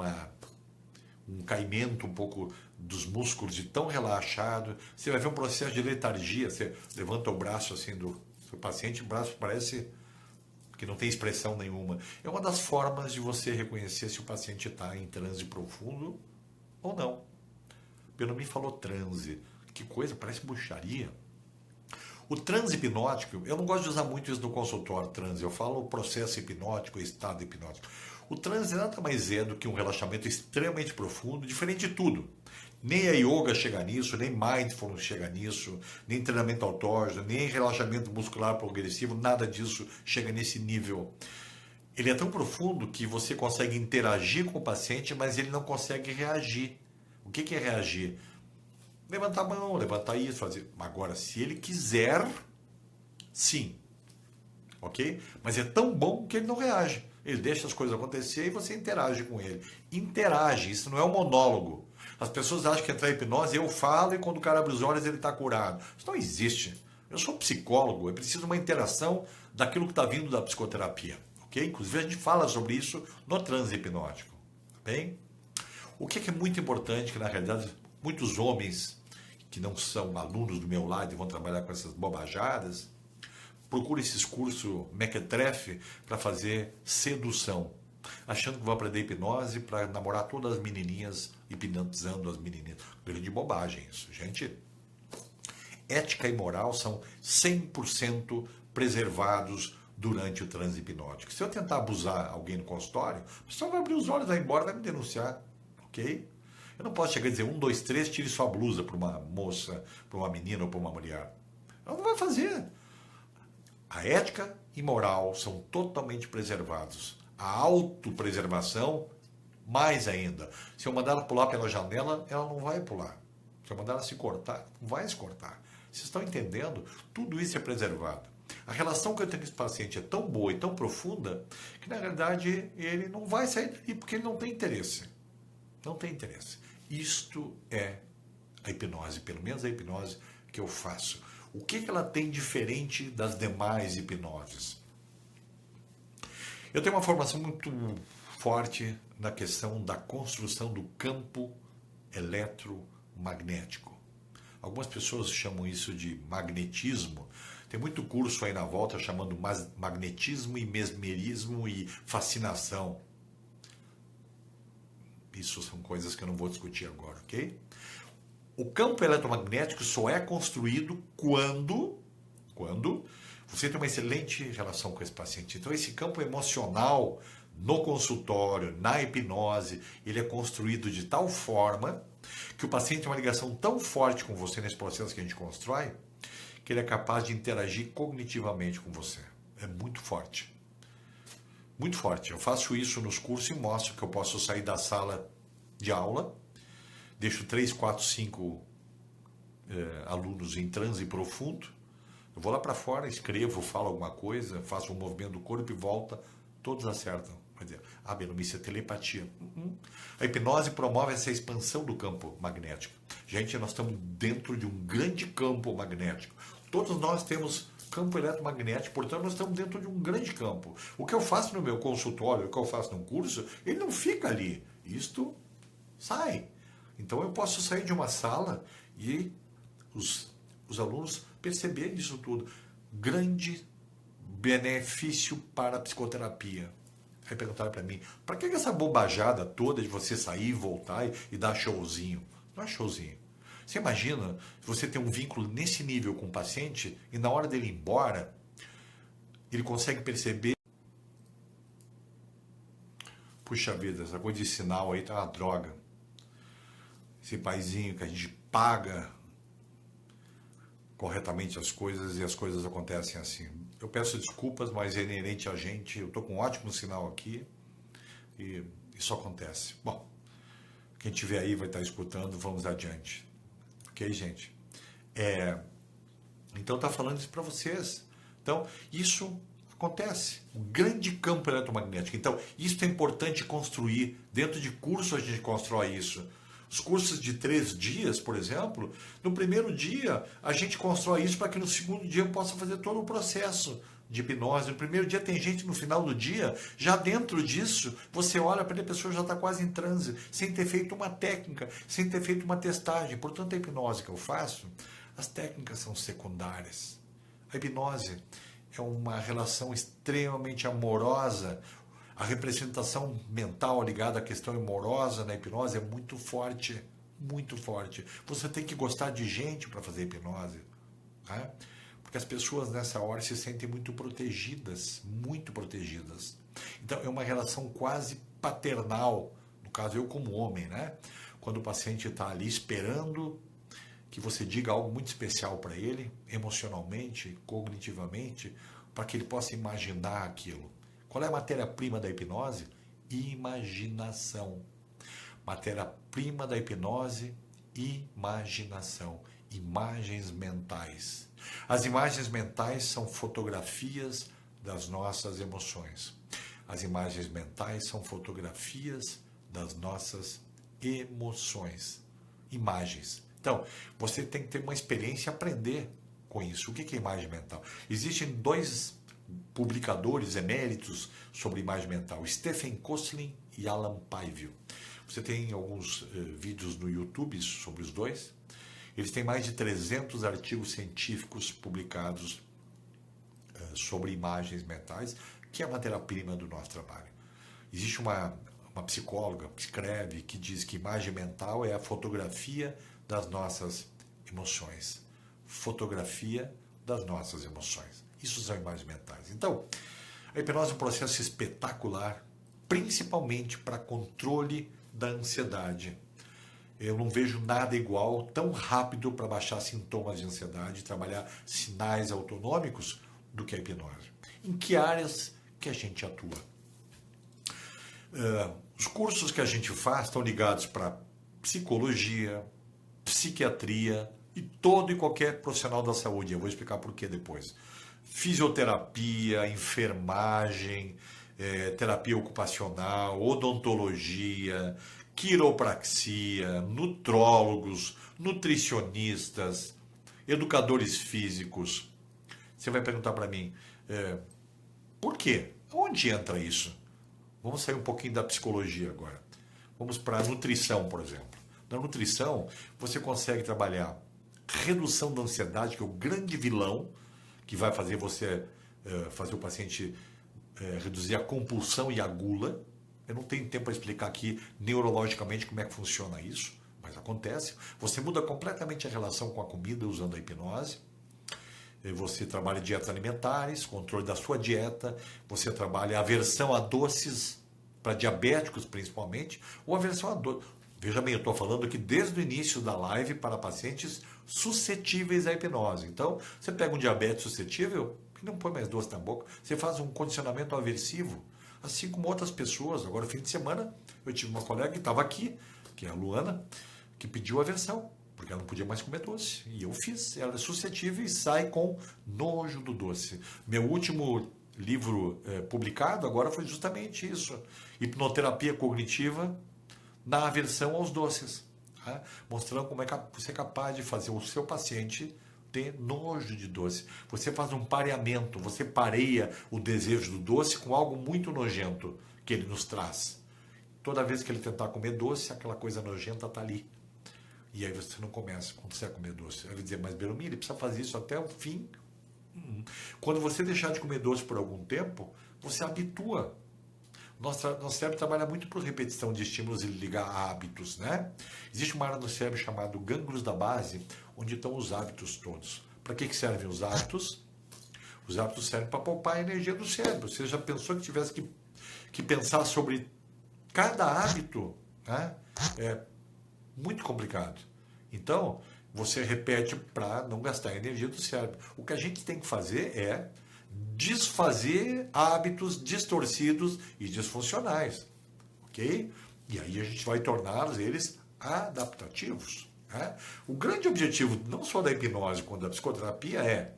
caimento um pouco dos músculos de tão relaxado. Você vai ver um processo de letargia. Você levanta o braço assim do paciente, o braço parece que não tem expressão nenhuma. É uma das formas de você reconhecer se o paciente está em transe profundo ou não. Belomir falou transe. Que coisa, parece bruxaria. O transe hipnótico, eu não gosto de usar muito isso no consultório, transe. Eu falo processo hipnótico, estado hipnótico. O transe nada mais é do que um relaxamento extremamente profundo, diferente de tudo. Nem a yoga chega nisso, nem mindfulness chega nisso, nem treinamento autógeno, nem relaxamento muscular progressivo, nada disso chega nesse nível. Ele é tão profundo que você consegue interagir com o paciente, mas ele não consegue reagir. O que é reagir? Levantar a mão, levantar isso, fazer. Agora, se ele quiser, sim. Ok? Mas é tão bom que ele não reage. Ele deixa as coisas acontecer e você interage com ele. Interage, isso não é um monólogo. As pessoas acham que entrar em hipnose, eu falo e quando o cara abre os olhos ele está curado. Isso não existe. Eu sou psicólogo, é preciso uma interação daquilo que está vindo da psicoterapia. Ok? Inclusive a gente fala sobre isso no transe hipnótico. Bem? O que é muito importante, que na realidade muitos homens que não são alunos do meu lado e vão trabalhar com essas bobajadas, procuram esses cursos mequetrefe para fazer sedução, achando que vão aprender hipnose para namorar todas as menininhas, hipnotizando as menininhas. Grande bobagem isso, gente. Ética e moral são 100% preservados durante o transe hipnótico. Se eu tentar abusar alguém no consultório, a pessoa vai abrir os olhos, vai embora, vai me denunciar, ok? Eu não posso chegar e dizer 1, 2, 3, tire sua blusa para uma moça, para uma menina ou para uma mulher. Ela não vai fazer. A ética e moral são totalmente preservados. A autopreservação, mais ainda. Se eu mandar ela pular pela janela, ela não vai pular. Se eu mandar ela se cortar, não vai se cortar. Vocês estão entendendo? Tudo isso é preservado. A relação que eu tenho com esse paciente é tão boa e tão profunda que, na realidade, ele não vai sair dali porque ele não tem interesse. Não tem interesse. Isto é a hipnose, pelo menos a hipnose que eu faço. O que ela tem diferente das demais hipnoses? Eu tenho uma formação muito forte na questão da construção do campo eletromagnético. Algumas pessoas chamam isso de magnetismo. Tem muito curso aí na volta chamando magnetismo e mesmerismo e fascinação. Isso são coisas que eu não vou discutir agora, ok? O campo eletromagnético só é construído quando você tem uma excelente relação com esse paciente. Então, esse campo emocional no consultório, na hipnose, ele é construído de tal forma que o paciente tem uma ligação tão forte com você nesse processo que a gente constrói, que ele é capaz de interagir cognitivamente com você. É muito forte. Muito forte. Eu faço isso nos cursos e mostro que eu posso sair da sala de aula, deixo 3, 4, 5 alunos em transe profundo, eu vou lá para fora, escrevo, falo alguma coisa, faço um movimento do corpo e volta, todos acertam. Quer dizer, Belomir, isso é telepatia. A hipnose promove essa expansão do campo magnético. Gente, nós estamos dentro de um grande campo magnético. Todos nós temos campo eletromagnético, portanto nós estamos dentro de um grande campo. O que eu faço no meu consultório, o que eu faço num curso, ele não fica ali. Isto sai. Então eu posso sair de uma sala e os alunos perceberem isso tudo. Grande benefício para a psicoterapia. Aí perguntaram para mim, para que essa bobajada toda de você sair, voltar e dar showzinho? Não é showzinho. Você imagina se você tem um vínculo nesse nível com o paciente e na hora dele ir embora, ele consegue perceber Puxa vida, essa coisa de sinal aí tá uma droga. Esse paizinho que a gente paga corretamente as coisas e as coisas acontecem assim. Eu peço desculpas, mas é inerente a gente. Eu tô com um ótimo sinal aqui e isso acontece. Bom, quem tiver aí vai estar escutando, vamos adiante. Ok, gente? Então tá falando isso para vocês. Então, isso acontece. O grande campo eletromagnético. Então, isso é importante construir. Dentro de curso a gente constrói isso. Os cursos de 3 dias, por exemplo, no primeiro dia a gente constrói isso para que no segundo dia eu possa fazer todo o processo de hipnose. No primeiro dia tem gente no final do dia, já dentro disso, você olha para ele, a pessoa já está quase em transe, sem ter feito uma técnica, sem ter feito uma testagem. Portanto, a hipnose que eu faço, as técnicas são secundárias. A hipnose é uma relação extremamente amorosa. A representação mental ligada à questão amorosa na hipnose é muito forte, muito forte. Você tem que gostar de gente para fazer hipnose, né? Porque as pessoas nessa hora se sentem muito protegidas, muito protegidas. Então é uma relação quase paternal, no caso eu como homem, né? Quando o paciente está ali esperando que você diga algo muito especial para ele, emocionalmente, cognitivamente, para que ele possa imaginar aquilo. Qual é a matéria-prima da hipnose? Imaginação. Matéria-prima da hipnose, imaginação. Imagens mentais. As imagens mentais são fotografias das nossas emoções. As imagens mentais são fotografias das nossas emoções. Imagens. Então, você tem que ter uma experiência e aprender com isso. O que é imagem mental? Existem 2 publicadores eméritos sobre imagem mental, Stephen Kosslyn e Alan Paivio. Você tem alguns vídeos no YouTube sobre os dois. Eles têm mais de 300 artigos científicos publicados sobre imagens mentais, que é a matéria-prima do nosso trabalho. Existe uma psicóloga que escreve, que diz que imagem mental é a fotografia das nossas emoções. Fotografia das nossas emoções. Isso são imagens mentais. Então, a hipnose é um processo espetacular, principalmente para controle da ansiedade. Eu não vejo nada igual, tão rápido para baixar sintomas de ansiedade, trabalhar sinais autonômicos do que a hipnose. Em que áreas que a gente atua? Os cursos que a gente faz estão ligados para psicologia, psiquiatria e todo e qualquer profissional da saúde. Eu vou explicar por que depois. Fisioterapia, enfermagem, terapia ocupacional, odontologia, quiropraxia, nutrólogos, nutricionistas, educadores físicos. Você vai perguntar para mim, por quê? Onde entra isso? Vamos sair um pouquinho da psicologia agora. Vamos para a nutrição, por exemplo. Na nutrição, você consegue trabalhar redução da ansiedade, que é o grande vilão, que vai fazer você, fazer o paciente reduzir a compulsão e a gula. Eu não tenho tempo para explicar aqui neurologicamente como é que funciona isso, mas acontece. Você muda completamente a relação com a comida usando a hipnose. Você trabalha dietas alimentares, controle da sua dieta. Você trabalha aversão a doces, para diabéticos principalmente, ou aversão a doces. Veja bem, eu estou falando aqui desde o início da live para pacientes suscetíveis à hipnose. Então, você pega um diabetes suscetível, que não põe mais doce na boca, você faz um condicionamento aversivo, assim como outras pessoas. Agora, no fim de semana, eu tive uma colega que estava aqui, que é a Luana, que pediu aversão, porque ela não podia mais comer doce. E eu fiz. Ela é suscetível e sai com nojo do doce. Meu último livro publicado agora foi justamente isso. Hipnoterapia cognitiva na aversão aos doces. Tá? Mostrando como é que você é capaz de fazer o seu paciente ter nojo de doce. Você faz um pareamento, você pareia o desejo do doce com algo muito nojento que ele nos traz. Toda vez que ele tentar comer doce, aquela coisa nojenta está ali. E aí você não começa, quando você a comer doce. Ele vai dizer, mas Beromir, ele precisa fazer isso até o fim. Quando você deixar de comer doce por algum tempo, você habitua. Nosso cérebro trabalha muito por repetição de estímulos e ligar a hábitos, né? Existe uma área do cérebro chamada gânglios da base, onde estão os hábitos todos. Para que servem os hábitos? Os hábitos servem para poupar a energia do cérebro. Você já pensou que tivesse que pensar sobre Cada hábito, né, é muito complicado. Então, você repete para não gastar energia do cérebro. O que a gente tem que fazer é desfazer hábitos distorcidos e disfuncionais, ok? E aí a gente vai torná-los eles adaptativos. Né? O grande objetivo não só da hipnose quanto da psicoterapia é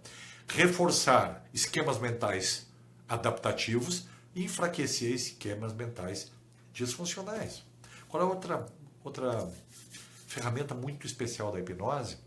reforçar esquemas mentais adaptativos e enfraquecer esquemas mentais disfuncionais. Qual é outra ferramenta muito especial da hipnose?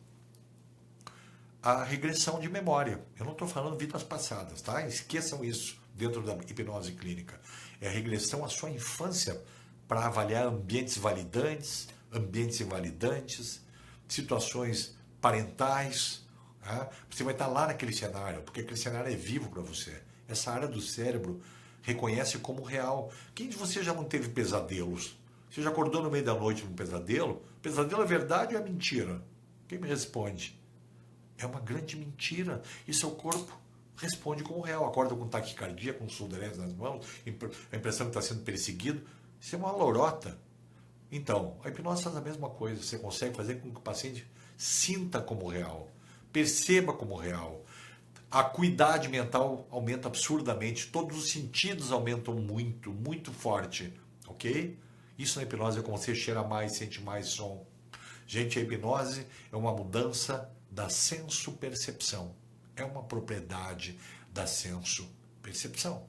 A regressão de memória. Eu não estou falando vidas passadas, tá? Esqueçam isso dentro da hipnose clínica. É a regressão à sua infância para avaliar ambientes validantes, ambientes invalidantes, situações parentais. Tá? Você vai estar lá naquele cenário, porque aquele cenário é vivo para você. Essa área do cérebro reconhece como real. Quem de vocês já não teve pesadelos? Você já acordou no meio da noite num pesadelo? Pesadelo é verdade ou é mentira? Quem me responde? É uma grande mentira. E seu corpo responde como real. Acorda com taquicardia, com sudorese nas mãos, a impressão que está sendo perseguido. Isso é uma lorota. Então, a hipnose faz a mesma coisa. Você consegue fazer com que o paciente sinta como real, perceba como real. A acuidade mental aumenta absurdamente. Todos os sentidos aumentam muito, muito forte. Ok? Isso na hipnose é como você cheira mais, sente mais som. Gente, a hipnose é uma mudança da senso-percepção. É uma propriedade da senso-percepção.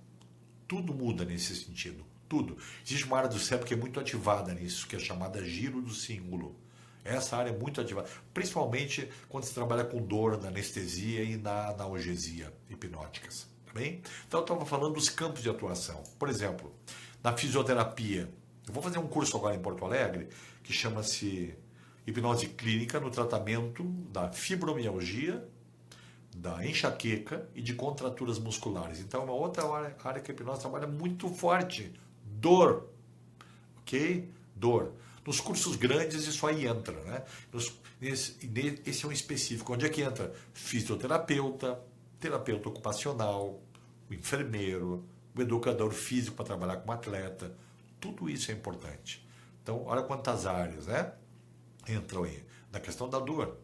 Tudo muda nesse sentido. Tudo. Existe uma área do cérebro que é muito ativada nisso, que é chamada giro do símbolo. Essa área é muito ativada, principalmente quando se trabalha com dor, na anestesia e na analgesia hipnóticas. Tá bem? Então eu estava falando dos campos de atuação. Por exemplo, na fisioterapia. Eu vou fazer um curso agora em Porto Alegre que chama-se Hipnose Clínica no tratamento da fibromialgia, da enxaqueca e de contraturas musculares. Então é uma outra área que a hipnose trabalha muito forte. Dor. Ok? Dor. Nos cursos grandes isso aí entra, né? Esse é um específico. Onde é que entra? Fisioterapeuta, terapeuta ocupacional, o enfermeiro, o educador físico para trabalhar com atleta. Tudo isso é importante. Então, olha quantas áreas, né? Entram aí. Na questão da dor,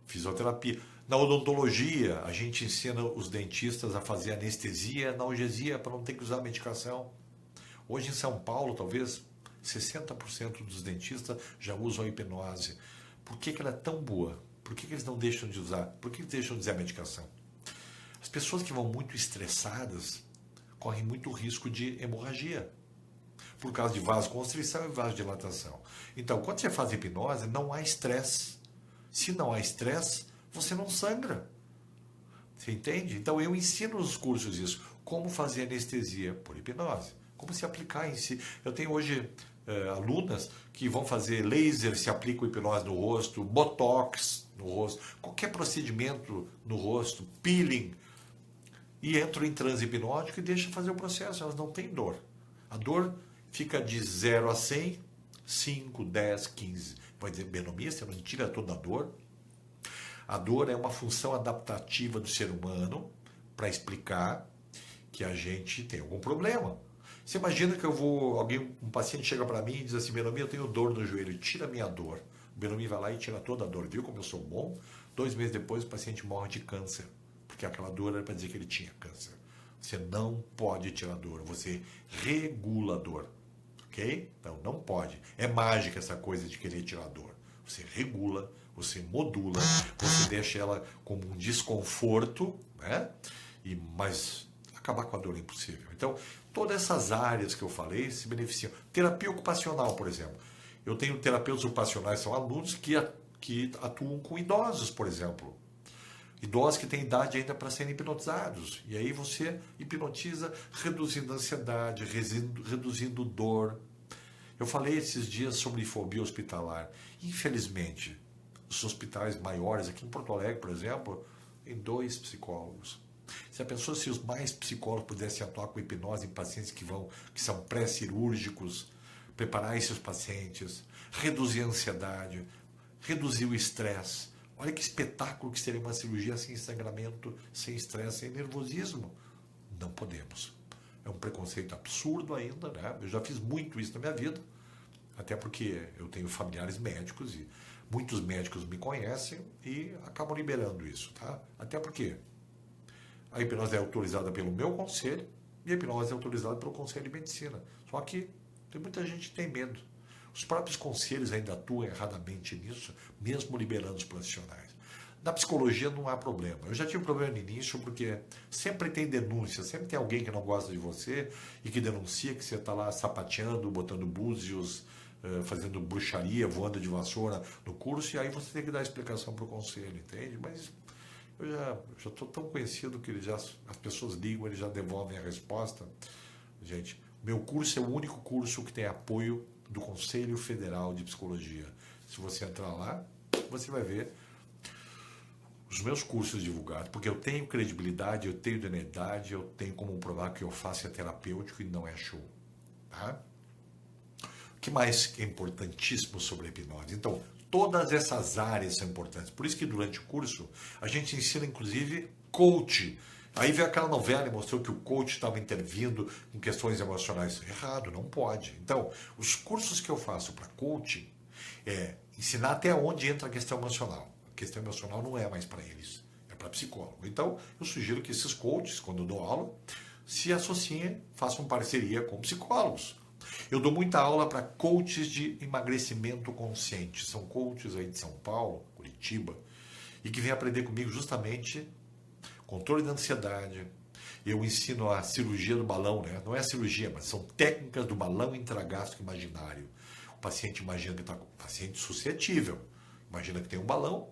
fisioterapia. Na odontologia, a gente ensina os dentistas a fazer anestesia, analgesia, para não ter que usar medicação. Hoje em São Paulo, talvez 60% dos dentistas já usam a hipnose. Por que ela é tão boa? Por que eles não deixam de usar? Por que eles deixam de usar a medicação? As pessoas que vão muito estressadas correm muito risco de hemorragia, por causa de vasoconstrição e vasodilatação. Então, quando você faz hipnose, não há estresse. Se não há estresse, você não sangra. Você entende? Então, eu ensino nos cursos isso. Como fazer anestesia por hipnose. Como se aplicar em si. Eu tenho hoje alunas que vão fazer laser, se aplicam hipnose no rosto, botox no rosto, qualquer procedimento no rosto, peeling, e entram em transe hipnótico e deixam fazer o processo. Elas não têm dor. A dor fica de 0 a 100, 5, 10, 15. Pode dizer, Benomia, você não tira toda a dor. A dor é uma função adaptativa do ser humano para explicar que a gente tem algum problema. Você imagina que um paciente chega para mim e diz assim, Benomia, eu tenho dor no joelho, tira a minha dor. O Benomia vai lá e tira toda a dor. Viu como eu sou bom? 2 meses depois o paciente morre de câncer, porque aquela dor era para dizer que ele tinha câncer. Você não pode tirar dor, você regula a dor. Ok? Então, não pode. É mágica essa coisa de querer tirar dor. Você regula, você modula, você deixa ela como um desconforto, né? Mas acabar com a dor é impossível. Então, todas essas áreas que eu falei se beneficiam. Terapia ocupacional, por exemplo. Eu tenho terapeutas ocupacionais, são alunos que atuam com idosos, por exemplo. Idosos que têm idade ainda para serem hipnotizados. E aí você hipnotiza reduzindo a ansiedade, reduzindo dor. Eu falei esses dias sobre fobia hospitalar. Infelizmente, os hospitais maiores, aqui em Porto Alegre, por exemplo, tem 2 psicólogos. Se a pessoa, se os mais psicólogos pudessem atuar com hipnose em pacientes que são pré-cirúrgicos, preparar esses pacientes, reduzir a ansiedade, reduzir o estresse. Olha que espetáculo que seria uma cirurgia sem sangramento, sem estresse, sem nervosismo. Não podemos. é um preconceito absurdo ainda, né? Eu já fiz muito isso na minha vida, até porque eu tenho familiares médicos e muitos médicos me conhecem e acabam liberando isso, tá? Até porque a hipnose é autorizada pelo meu conselho e a hipnose é autorizada pelo Conselho de Medicina. Só que tem muita gente que tem medo. Os próprios conselhos ainda atuam erradamente nisso, mesmo liberando os profissionais. Na psicologia não há problema. Eu já tive problema no início porque sempre tem denúncia, sempre tem alguém que não gosta de você e que denuncia que você está lá sapateando, botando búzios, fazendo bruxaria, voando de vassoura no curso, e aí você tem que dar explicação para o conselho, entende? Mas eu já estou tão conhecido que as pessoas ligam, eles já devolvem a resposta. Gente, meu curso é o único curso que tem apoio do Conselho Federal de Psicologia. Se você entrar lá, você vai ver os meus cursos divulgados, porque eu tenho credibilidade, eu tenho idoneidade, eu tenho como provar que eu faço é terapêutico e não é show. Tá? O que mais é importantíssimo sobre a hipnose? Então, todas essas áreas são importantes. Por isso que durante o curso a gente ensina inclusive coach. Aí veio aquela novela e mostrou que o coach estava intervindo em questões emocionais. Errado, não pode. Então, os cursos que eu faço para coach é ensinar até onde entra a questão emocional. A questão emocional não é mais para eles, é para psicólogo. Então, eu sugiro que esses coaches, quando eu dou aula, se associem, façam parceria com psicólogos. Eu dou muita aula para coaches de emagrecimento consciente. São coaches aí de São Paulo, Curitiba, e que vêm aprender comigo justamente controle da ansiedade. Eu ensino a cirurgia do balão, né? Não é a cirurgia, mas são técnicas do balão intragástrico imaginário. O paciente imagina que está com paciente suscetível. Imagina que tem um balão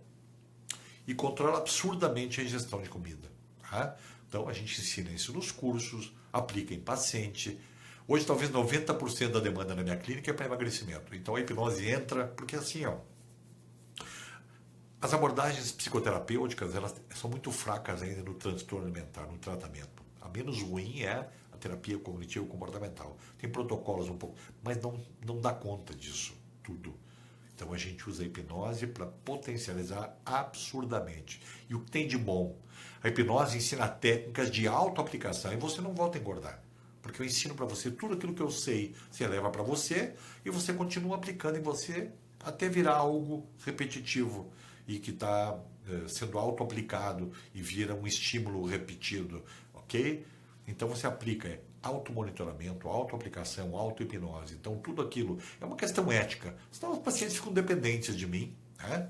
e controla absurdamente a ingestão de comida. Tá? Então a gente ensina isso nos cursos, aplica em paciente. Hoje talvez 90% da demanda na minha clínica é para emagrecimento. Então a hipnose entra, porque assim, ó, as abordagens psicoterapêuticas, elas são muito fracas ainda no transtorno alimentar, no tratamento. A menos ruim é a terapia cognitivo-comportamental. Tem protocolos um pouco, mas não dá conta disso tudo. Então a gente usa a hipnose para potencializar absurdamente. E o que tem de bom? A hipnose ensina técnicas de autoaplicação e você não volta a engordar. Porque eu ensino para você tudo aquilo que eu sei, você leva para você e você continua aplicando em você até virar algo repetitivo e que está sendo auto-aplicado e vira um estímulo repetido, ok? Então você aplica automonitoramento, autoaplicação, auto-hipnose. Então tudo aquilo é uma questão ética. Senão os pacientes ficam dependentes de mim, né?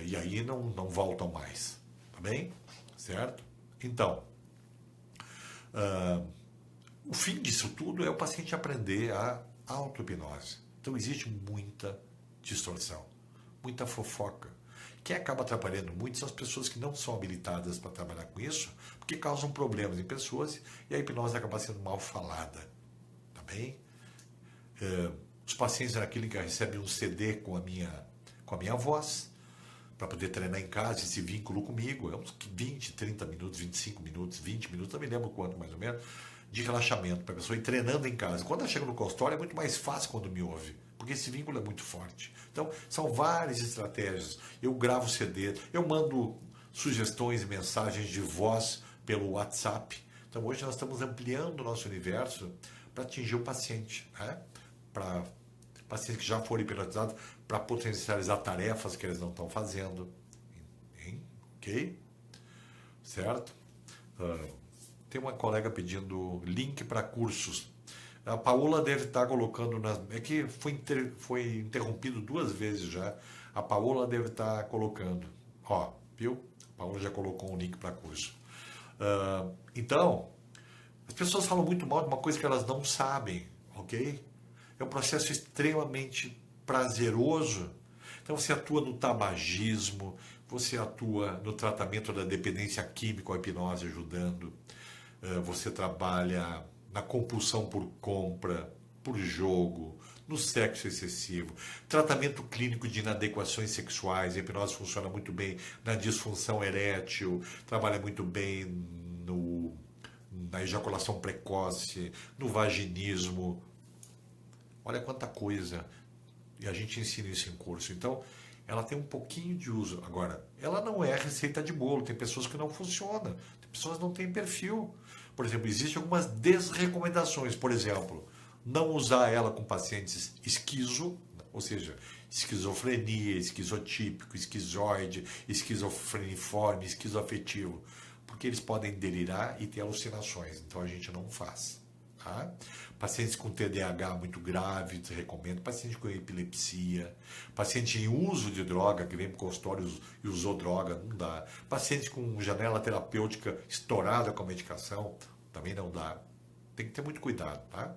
E aí não voltam mais, tá bem? Certo? Então, o fim disso tudo é o paciente aprender a auto-hipnose. Então existe muita distorção, muita fofoca. Quem acaba atrapalhando muito são as pessoas que não são habilitadas para trabalhar com isso, porque causam problemas em pessoas e a hipnose acaba sendo mal falada. Tá bem? Os pacientes na clínica recebem um CD com a minha voz, para poder treinar em casa, esse vínculo comigo. É uns 20, 30 minutos, 25 minutos, 20 minutos, não me lembro quanto mais ou menos, de relaxamento, para a pessoa ir treinando em casa. Quando ela chega no consultório é muito mais fácil quando me ouve, porque esse vínculo é muito forte. Então, são várias estratégias. Eu gravo CD, eu mando sugestões e mensagens de voz pelo WhatsApp. Então, hoje nós estamos ampliando o nosso universo para atingir o paciente, né? Para pacientes que já foram hipnotizados, para potencializar tarefas que eles não estão fazendo. Hein? Ok? Certo? Tem uma colega pedindo link para cursos. A Paola deve estar colocando é que foi interrompido 2 vezes já. A Paola deve estar colocando. Ó, viu? A Paola já colocou um link para curso. Então, as pessoas falam muito mal de uma coisa que elas não sabem, ok? É um processo extremamente prazeroso. Então você atua no tabagismo, você atua no tratamento da dependência química, a hipnose ajudando. Você trabalha na compulsão por compra, por jogo, no sexo excessivo, tratamento clínico de inadequações sexuais. A hipnose funciona muito bem na disfunção erétil, trabalha muito bem na ejaculação precoce, no vaginismo. Olha quanta coisa. E a gente ensina isso em curso. Então, ela tem um pouquinho de uso. Agora, ela não é receita de bolo. Tem pessoas que não funcionam. Tem pessoas que não têm perfil. Por exemplo, existem algumas desrecomendações. Por exemplo, não usar ela com pacientes esquizo, ou seja, esquizofrenia, esquizotípico, esquizoide, esquizofreniforme, esquizoafetivo, porque eles podem delirar e ter alucinações, então a gente não faz. Tá? Pacientes com TDAH muito grave, recomendo. Paciente com epilepsia, paciente em uso de droga, que vem para o consultório e usou droga, não dá. Paciente com janela terapêutica estourada com a medicação, também não dá. Tem que ter muito cuidado, tá?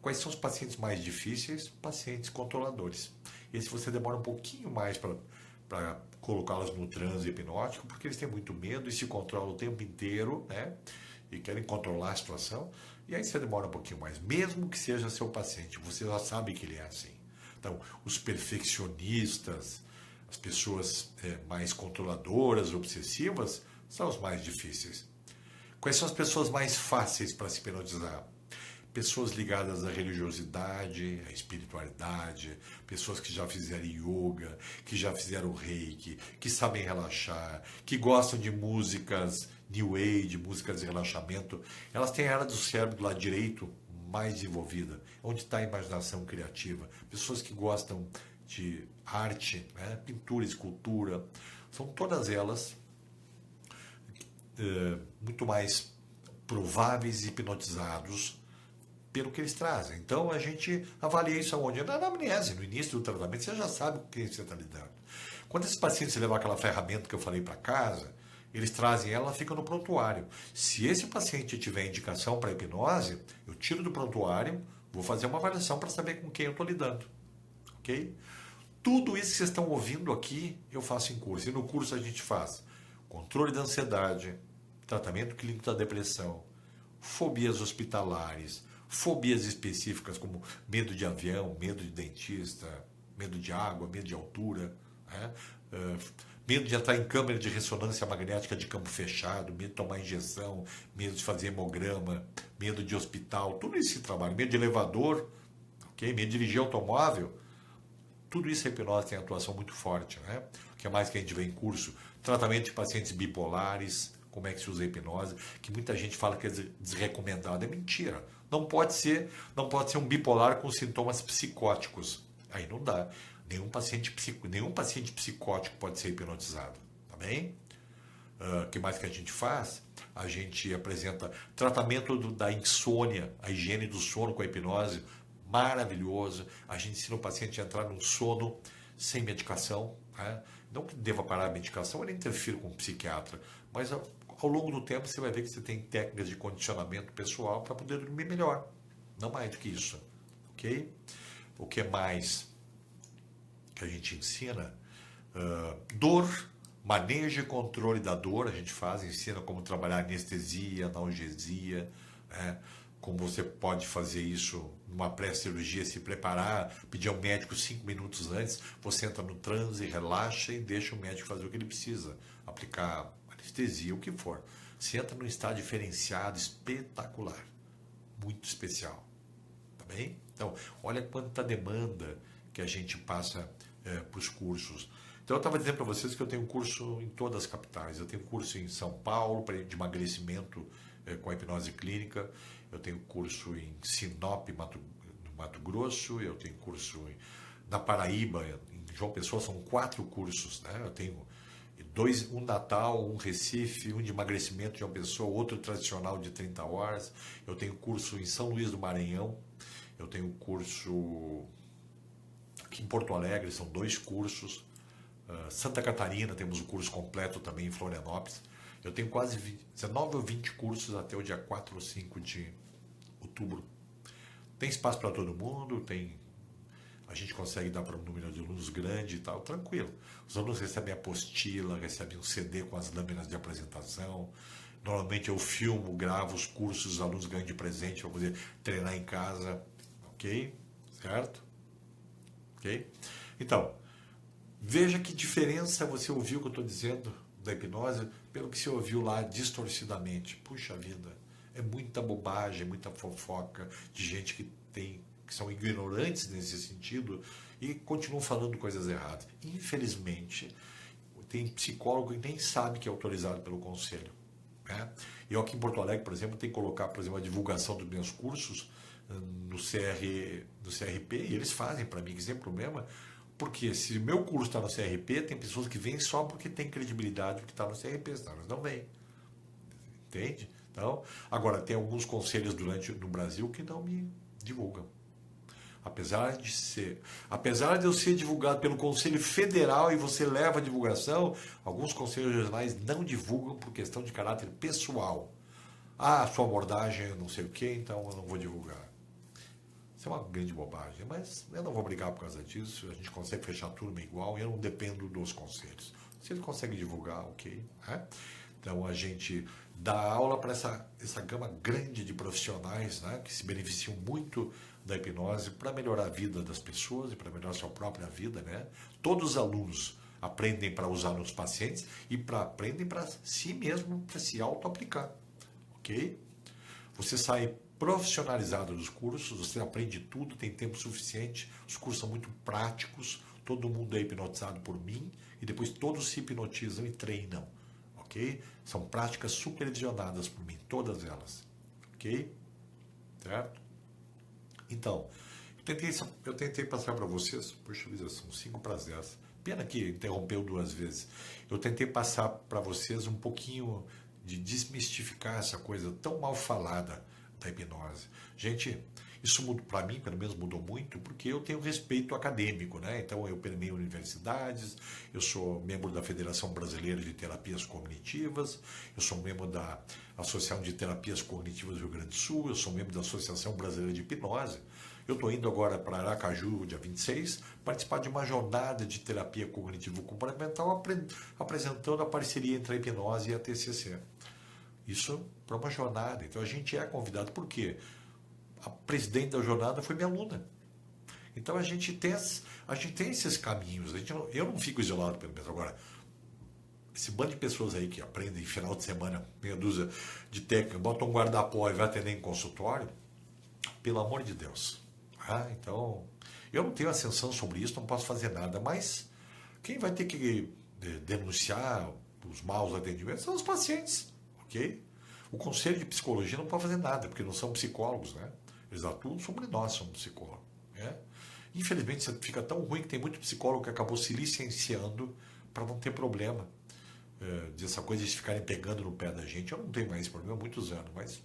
Quais são os pacientes mais difíceis? Pacientes controladores. Esse você demora um pouquinho mais para colocá-los no transe hipnótico, porque eles têm muito medo e se controlam o tempo inteiro, né? E querem controlar a situação. E aí você demora um pouquinho mais, mesmo que seja seu paciente, você já sabe que ele é assim. Então, os perfeccionistas, as pessoas mais controladoras, obsessivas, são os mais difíceis. Quais são as pessoas mais fáceis para se hipnotizar? Pessoas ligadas à religiosidade, à espiritualidade, pessoas que já fizeram yoga, que já fizeram reiki, que sabem relaxar, que gostam de músicas new age, músicas de relaxamento. Elas têm a área do cérebro do lado direito mais desenvolvida, onde está a imaginação criativa. Pessoas que gostam de arte, né? Pintura, escultura, são todas elas muito mais prováveis e hipnotizados pelo que eles trazem. Então a gente avalia isso aonde? Na anamnese, no início do tratamento, você já sabe com quem você está lidando. Quando esses pacientes levam aquela ferramenta que eu falei para casa, eles trazem ela fica no prontuário. Se esse paciente tiver indicação para hipnose, eu tiro do prontuário, vou fazer uma avaliação para saber com quem eu estou lidando. Ok? Tudo isso que vocês estão ouvindo aqui, eu faço em curso. E no curso a gente faz controle da ansiedade, tratamento clínico da depressão, fobias hospitalares, fobias específicas como medo de avião, medo de dentista, medo de água, medo de altura, né? Medo de entrar em câmera de ressonância magnética de campo fechado, medo de tomar injeção, medo de fazer hemograma, medo de hospital, tudo isso que trabalha, medo de elevador, okay? Medo de dirigir automóvel, tudo isso a hipnose tem atuação muito forte, né? O que mais que a gente vê em curso? Tratamento de pacientes bipolares, como é que se usa a hipnose, que muita gente fala que é desrecomendado. É mentira. Não pode ser um bipolar com sintomas psicóticos. Aí não dá. Nenhum paciente psicótico pode ser hipnotizado. Tá bem? O que mais que a gente faz? A gente apresenta tratamento da insônia, a higiene do sono com a hipnose, maravilhoso. A gente ensina o paciente a entrar num sono sem medicação, né? Não que deva parar a medicação, ele interfira com o psiquiatra, mas ao longo do tempo você vai ver que você tem técnicas de condicionamento pessoal para poder dormir melhor. Não mais do que isso, ok? O que mais que a gente ensina? Dor, manejo e controle da dor, a gente ensina como trabalhar anestesia, analgesia, né? Como você pode fazer isso numa pré-cirurgia, se preparar, pedir ao médico 5 minutos antes, você entra no transe, relaxa e deixa o médico fazer o que ele precisa, aplicar anestesia, o que for. Você entra num estado diferenciado, espetacular, muito especial, tá bem? Então, olha quanta demanda que a gente passa para os cursos. Então, eu estava dizendo para vocês que eu tenho curso em todas as capitais. Eu tenho curso em São Paulo de emagrecimento com a hipnose clínica. Eu tenho curso em Sinop, no Mato Grosso. Eu tenho curso na Paraíba, em João Pessoa. São 4 cursos, né? Eu tenho 2, um Natal, um Recife, um de emagrecimento de João Pessoa, outro tradicional de 30 horas. Eu tenho curso em São Luís do Maranhão. Eu tenho curso aqui em Porto Alegre, são 2 cursos. Santa Catarina, temos o curso completo também em Florianópolis. Eu tenho quase 19 ou 20 cursos até o dia 4 ou 5 de outubro. Tem espaço para todo mundo, a gente consegue dar para um número de alunos grande e tal, tranquilo. Os alunos recebem apostila, recebem um CD com as lâminas de apresentação. Normalmente eu filmo, gravo os cursos, os alunos ganham de presente para poder treinar em casa. Ok? Certo? Ok? Então, veja que diferença você ouviu o que eu estou dizendo da hipnose pelo que você ouviu lá distorcidamente. Puxa vida, é muita bobagem, muita fofoca de gente que são ignorantes nesse sentido e continuam falando coisas erradas. Infelizmente, tem psicólogo que nem sabe que é autorizado pelo conselho. né? Eu aqui em Porto Alegre, por exemplo, tenho que colocar, por exemplo, a divulgação dos meus cursos no CRP, e eles fazem para mim, sem problema, porque se o meu curso está no CRP, tem pessoas que vêm só porque tem credibilidade porque está no CRP, senão elas não vêm. Entende? Então, agora, tem alguns conselhos no Brasil que não me divulgam. Apesar de eu ser divulgado pelo Conselho Federal e você leva a divulgação, alguns conselhos regionais não divulgam por questão de caráter pessoal. Ah, sua abordagem eu não sei o que, então eu não vou divulgar. Isso é uma grande bobagem, mas eu não vou brigar por causa disso. A gente consegue fechar a turma igual e eu não dependo dos conselhos. Se eles conseguem divulgar, ok. Né? Então a gente dá aula para essa gama grande de profissionais, né, que se beneficiam muito da hipnose para melhorar a vida das pessoas e para melhorar a sua própria vida. Né? Todos os alunos aprendem para usar nos pacientes e aprendem para si mesmo, para se auto-aplicar. Ok? Você sai profissionalizado dos cursos, você aprende tudo, tem tempo suficiente, os cursos são muito práticos, todo mundo é hipnotizado por mim e depois todos se hipnotizam e treinam, ok? São práticas supervisionadas por mim, todas elas, ok? Certo? Então, eu tentei passar para vocês, puxa vida, são 5:10, pena que interrompeu 2 vezes, eu tentei passar para vocês um pouquinho de desmistificar essa coisa tão mal falada da hipnose. Gente, isso para mim, pelo menos, mudou muito, porque eu tenho respeito acadêmico, né? Então, eu permeio universidades, eu sou membro da Federação Brasileira de Terapias Cognitivas, eu sou membro da Associação de Terapias Cognitivas do Rio Grande do Sul, eu sou membro da Associação Brasileira de Hipnose. Eu estou indo agora para Aracaju, dia 26, participar de uma jornada de terapia cognitivo-comportamental apresentando a parceria entre a hipnose e a TCC. Isso para uma jornada. Então a gente é convidado, por quê? A presidente da jornada foi minha aluna. Então a gente tem esses caminhos. Eu não fico isolado, pelo menos. Agora, esse bando de pessoas aí que aprendem final de semana, meia dúzia de técnica, botam um guarda-pó e vai atender em consultório, pelo amor de Deus. Então, eu não tenho ascensão sobre isso, não posso fazer nada, mas quem vai ter que denunciar os maus atendimentos são os pacientes. Okay? O Conselho de Psicologia não pode fazer nada, porque não são psicólogos, né? Eles atuam sobre nós, somos psicólogos. Né? Infelizmente, fica tão ruim que tem muito psicólogo que acabou se licenciando para não ter problema dessa coisa de ficarem pegando no pé da gente. Eu não tenho mais esse problema há muitos anos, mas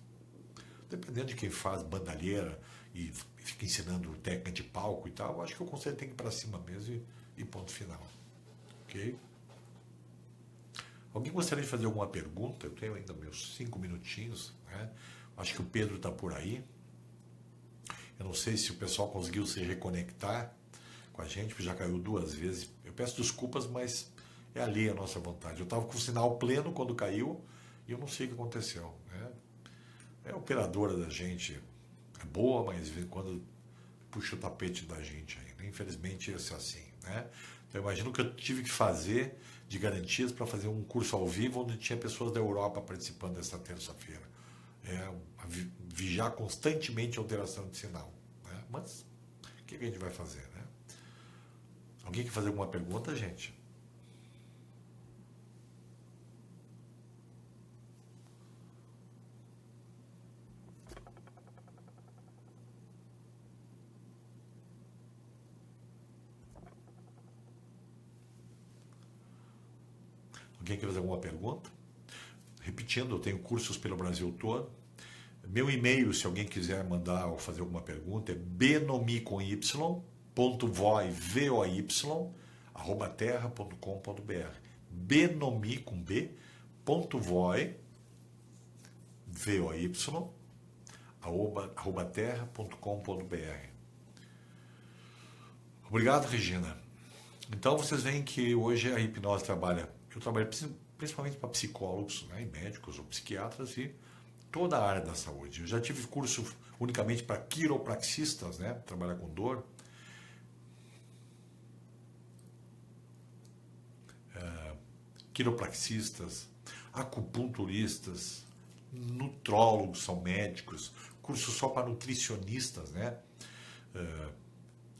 dependendo de quem faz bandalheira e fica ensinando técnica de palco e tal, eu acho que o Conselho tem que ir para cima mesmo e ponto final. Ok? Alguém gostaria de fazer alguma pergunta? Eu tenho ainda meus 5 minutinhos. Né? Acho que o Pedro está por aí. Eu não sei se o pessoal conseguiu se reconectar com a gente, porque já caiu 2 vezes. Eu peço desculpas, mas é ali a nossa vontade. Eu estava com o sinal pleno quando caiu e eu não sei o que aconteceu. Né? A operadora da gente é boa, mas de vez em quando puxa o tapete da gente ainda. Infelizmente, isso é assim. Né? Então, eu imagino que eu tive que fazer de garantias para fazer um curso ao vivo onde tinha pessoas da Europa participando dessa terça-feira. Vigiar constantemente a alteração de sinal. Né? Mas o que a gente vai fazer? Né? Alguém quer fazer alguma pergunta, gente? Alguém quer fazer alguma pergunta? Repetindo, eu tenho cursos pelo Brasil todo. Meu e-mail, se alguém quiser mandar ou fazer alguma pergunta, é benomi@terra.com.br. benomi@terra.com.br. Obrigado, Regina. Então vocês veem que hoje a hipnose eu trabalho principalmente para psicólogos, né, e médicos ou psiquiatras e toda a área da saúde. Eu já tive curso unicamente para quiropraxistas, né, trabalhar com dor. Quiropraxistas, acupunturistas, nutrólogos são médicos, curso só para nutricionistas, né?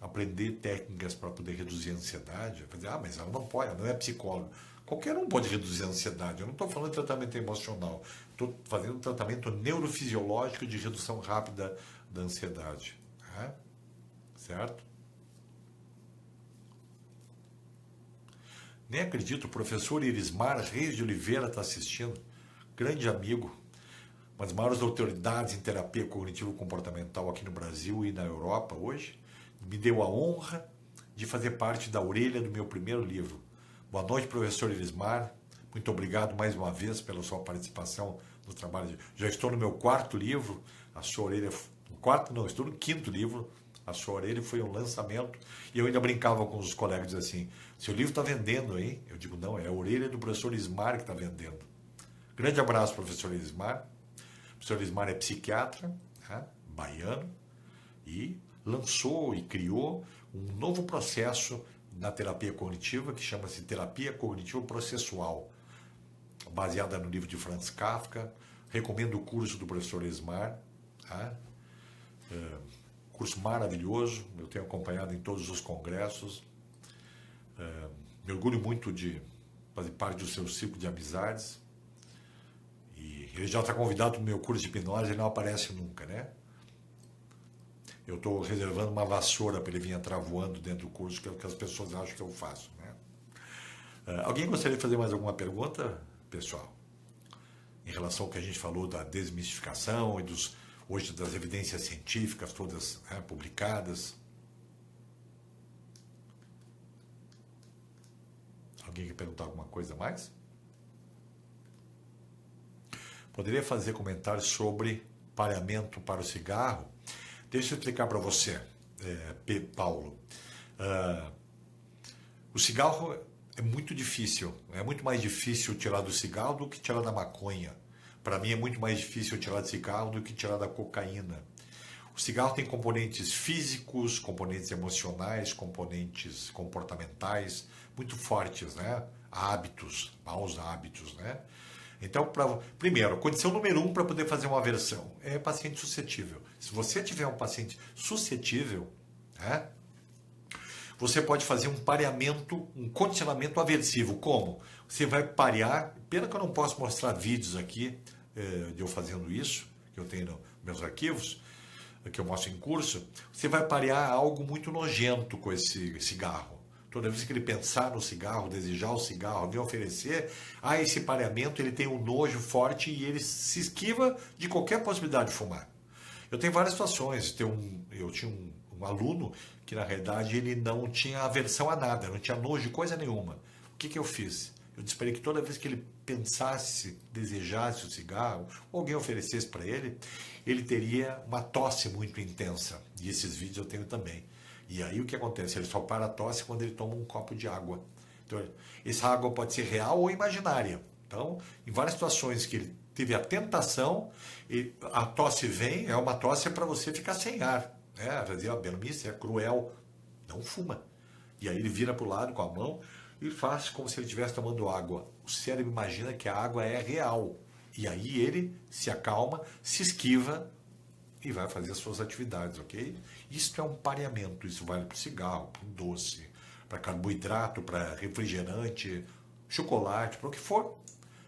aprender técnicas para poder reduzir a ansiedade. Mas ela não pode, ela não é psicóloga. Qualquer um pode reduzir a ansiedade. Eu não estou falando de tratamento emocional. Estou fazendo um tratamento neurofisiológico de redução rápida da ansiedade. Tá? Certo? Nem acredito, o professor Irismar Reis de Oliveira está assistindo. Grande amigo. Uma das maiores autoridades em terapia cognitivo-comportamental aqui no Brasil e na Europa hoje. Me deu a honra de fazer parte da orelha do meu primeiro livro. Boa noite, professor Irismar. Muito obrigado mais uma vez pela sua participação no trabalho. Já estou no meu quarto livro. A sua orelha... estou no quinto livro. A sua orelha foi um lançamento. E eu ainda brincava com os colegas assim, seu livro está vendendo, hein? Eu digo, não, é a orelha do professor Irismar que está vendendo. Grande abraço, professor Irismar. O professor Irismar é psiquiatra, tá? Baiano, e lançou e criou um novo processo na terapia cognitiva que chama-se terapia cognitivo processual, baseada no livro de Franz Kafka. Recomendo o curso do professor Irismar, tá? Curso maravilhoso, eu tenho acompanhado em todos os congressos. Me orgulho muito de fazer parte do seu ciclo de amizades. E ele já está convidado para o meu curso de hipnose, ele não aparece nunca, né? Eu estou reservando uma vassoura para ele vir entrar voando dentro do curso, que é o que as pessoas acham que eu faço, né? Alguém gostaria de fazer mais alguma pergunta, pessoal? Em relação ao que a gente falou da desmistificação e hoje das evidências científicas todas, né, publicadas. Alguém quer perguntar alguma coisa mais? Poderia fazer comentários sobre pareamento para o cigarro? Deixa eu explicar para você, Paulo. O cigarro é muito difícil. É muito mais difícil tirar do cigarro do que tirar da maconha. Para mim é muito mais difícil tirar do cigarro do que tirar da cocaína. O cigarro tem componentes físicos, componentes emocionais, componentes comportamentais muito fortes, né? Hábitos, maus hábitos, né? Então, primeiro, condição número 1 para poder fazer uma aversão é paciente suscetível. Se você tiver um paciente suscetível, né, você pode fazer um pareamento, um condicionamento aversivo. Como? Você vai parear, pena que eu não posso mostrar vídeos aqui de eu fazendo isso, que eu tenho nos meus arquivos, que eu mostro em curso. Você vai parear algo muito nojento com esse cigarro. Toda vez que ele pensar no cigarro, desejar o cigarro, alguém oferecer, esse pareamento ele tem um nojo forte e ele se esquiva de qualquer possibilidade de fumar. Eu tenho várias situações. Eu tinha um aluno que, na realidade, ele não tinha aversão a nada, não tinha nojo de coisa nenhuma. O que eu fiz? Eu disse para ele que toda vez que ele pensasse, desejasse o cigarro, ou alguém oferecesse para ele, ele teria uma tosse muito intensa. E esses vídeos eu tenho também. E aí o que acontece? Ele só para a tosse quando ele toma um copo de água. Então, essa água pode ser real ou imaginária. Então, em várias situações que ele teve a tentação, e a tosse vem, é uma tosse para você ficar sem ar. Vai dizer, Belmice, é cruel. Não fuma. E aí ele vira para o lado com a mão e faz como se ele estivesse tomando água. O cérebro imagina que a água é real. E aí ele se acalma, se esquiva e vai fazer as suas atividades, ok? Isso é um pareamento, isso vale para o cigarro, para o doce, para carboidrato, para refrigerante, chocolate, para o que for.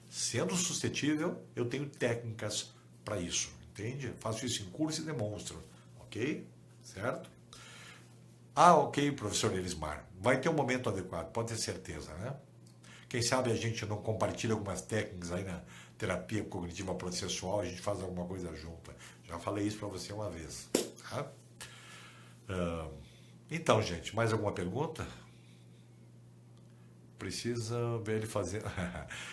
Sendo suscetível, eu tenho técnicas para isso, entende? Faço isso em curso e demonstro, ok? Certo? Ok, professor Elismar, vai ter um momento adequado, pode ter certeza, né? Quem sabe a gente não compartilha algumas técnicas aí na terapia cognitiva processual, a gente faz alguma coisa junta. Já falei isso para você uma vez. Tá? Então, gente, mais alguma pergunta? Precisa ver ele fazendo...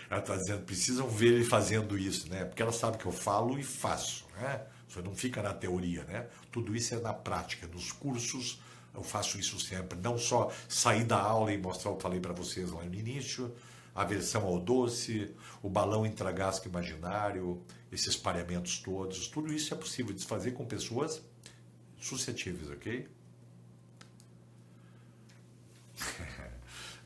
Ela está dizendo, precisam ver ele fazendo isso, né? Porque ela sabe que eu falo e faço, né? Isso não fica na teoria, né? Tudo isso é na prática. Nos cursos eu faço isso sempre. Não só sair da aula e mostrar o que eu falei para vocês lá no início, a aversão ao doce, o balão intragástrico imaginário, esses pareamentos todos, tudo isso é possível de se fazer com pessoas suscetíveis, ok?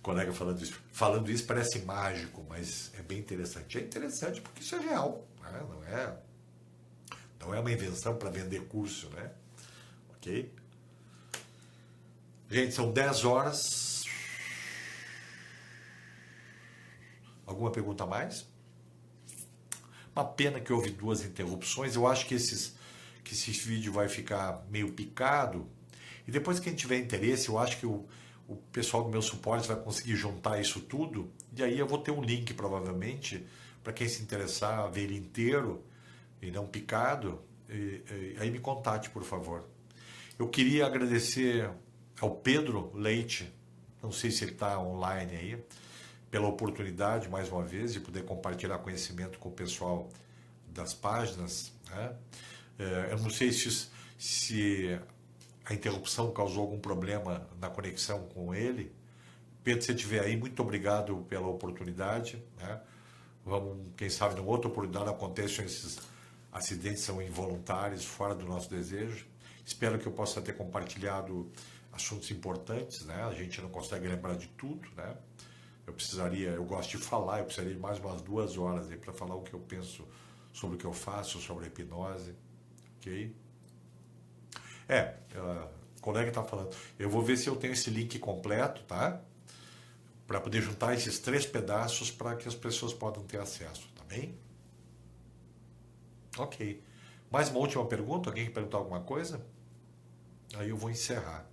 Colega falando isso parece mágico, mas é bem interessante. É interessante porque isso é real, né? Não é uma invenção para vender curso, né? Ok? Gente, são 10 horas. Alguma pergunta a mais? Uma pena que houve 2 interrupções. Eu acho que esse vídeo vai ficar meio picado. E depois, quem tiver interesse, eu acho que o pessoal do meu suporte vai conseguir juntar isso tudo. E aí eu vou ter um link, provavelmente, para quem se interessar a ver ele inteiro e não picado. Aí me contate, por favor. Eu queria agradecer ao Pedro Leite, não sei se ele está online aí, pela oportunidade, mais uma vez, de poder compartilhar conhecimento com o pessoal das páginas. Né? Eu não sei se a interrupção causou algum problema na conexão com ele. Pedro, se você estiver aí, muito obrigado pela oportunidade. Né? Vamos, quem sabe, numa outra oportunidade acontecem esses acidentes, são involuntários, fora do nosso desejo. Espero que eu possa ter compartilhado assuntos importantes, né? A gente não consegue lembrar de tudo, né? Eu gosto de falar, eu precisaria de mais umas 2 horas aí para falar o que eu penso sobre o que eu faço, sobre a hipnose, ok? O colega está falando. Eu vou ver se eu tenho esse link completo, tá? Para poder juntar esses 3 pedaços para que as pessoas possam ter acesso, tá bem? Ok. Mais uma última pergunta? Alguém quer perguntar alguma coisa? Aí eu vou encerrar.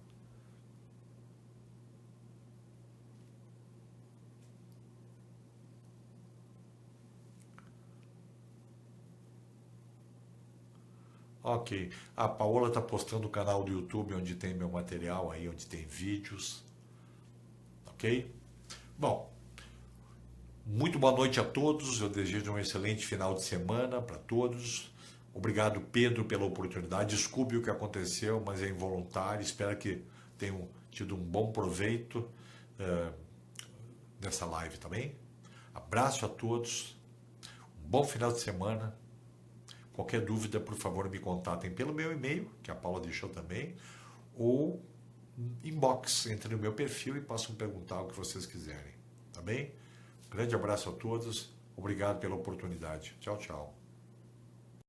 Ok. A Paola está postando o canal do YouTube onde tem meu material aí, onde tem vídeos. Ok? Bom, muito boa noite a todos. Eu desejo um excelente final de semana para todos. Obrigado, Pedro, pela oportunidade. Desculpe o que aconteceu, mas é involuntário. Espero que tenham tido um bom proveito nessa live também. Abraço a todos. Um bom final de semana. Qualquer dúvida, por favor, me contatem pelo meu e-mail, que a Paula deixou também, ou inbox, entre no meu perfil e possam perguntar o que vocês quiserem. Tá bem? Grande abraço a todos. Obrigado pela oportunidade. Tchau, tchau.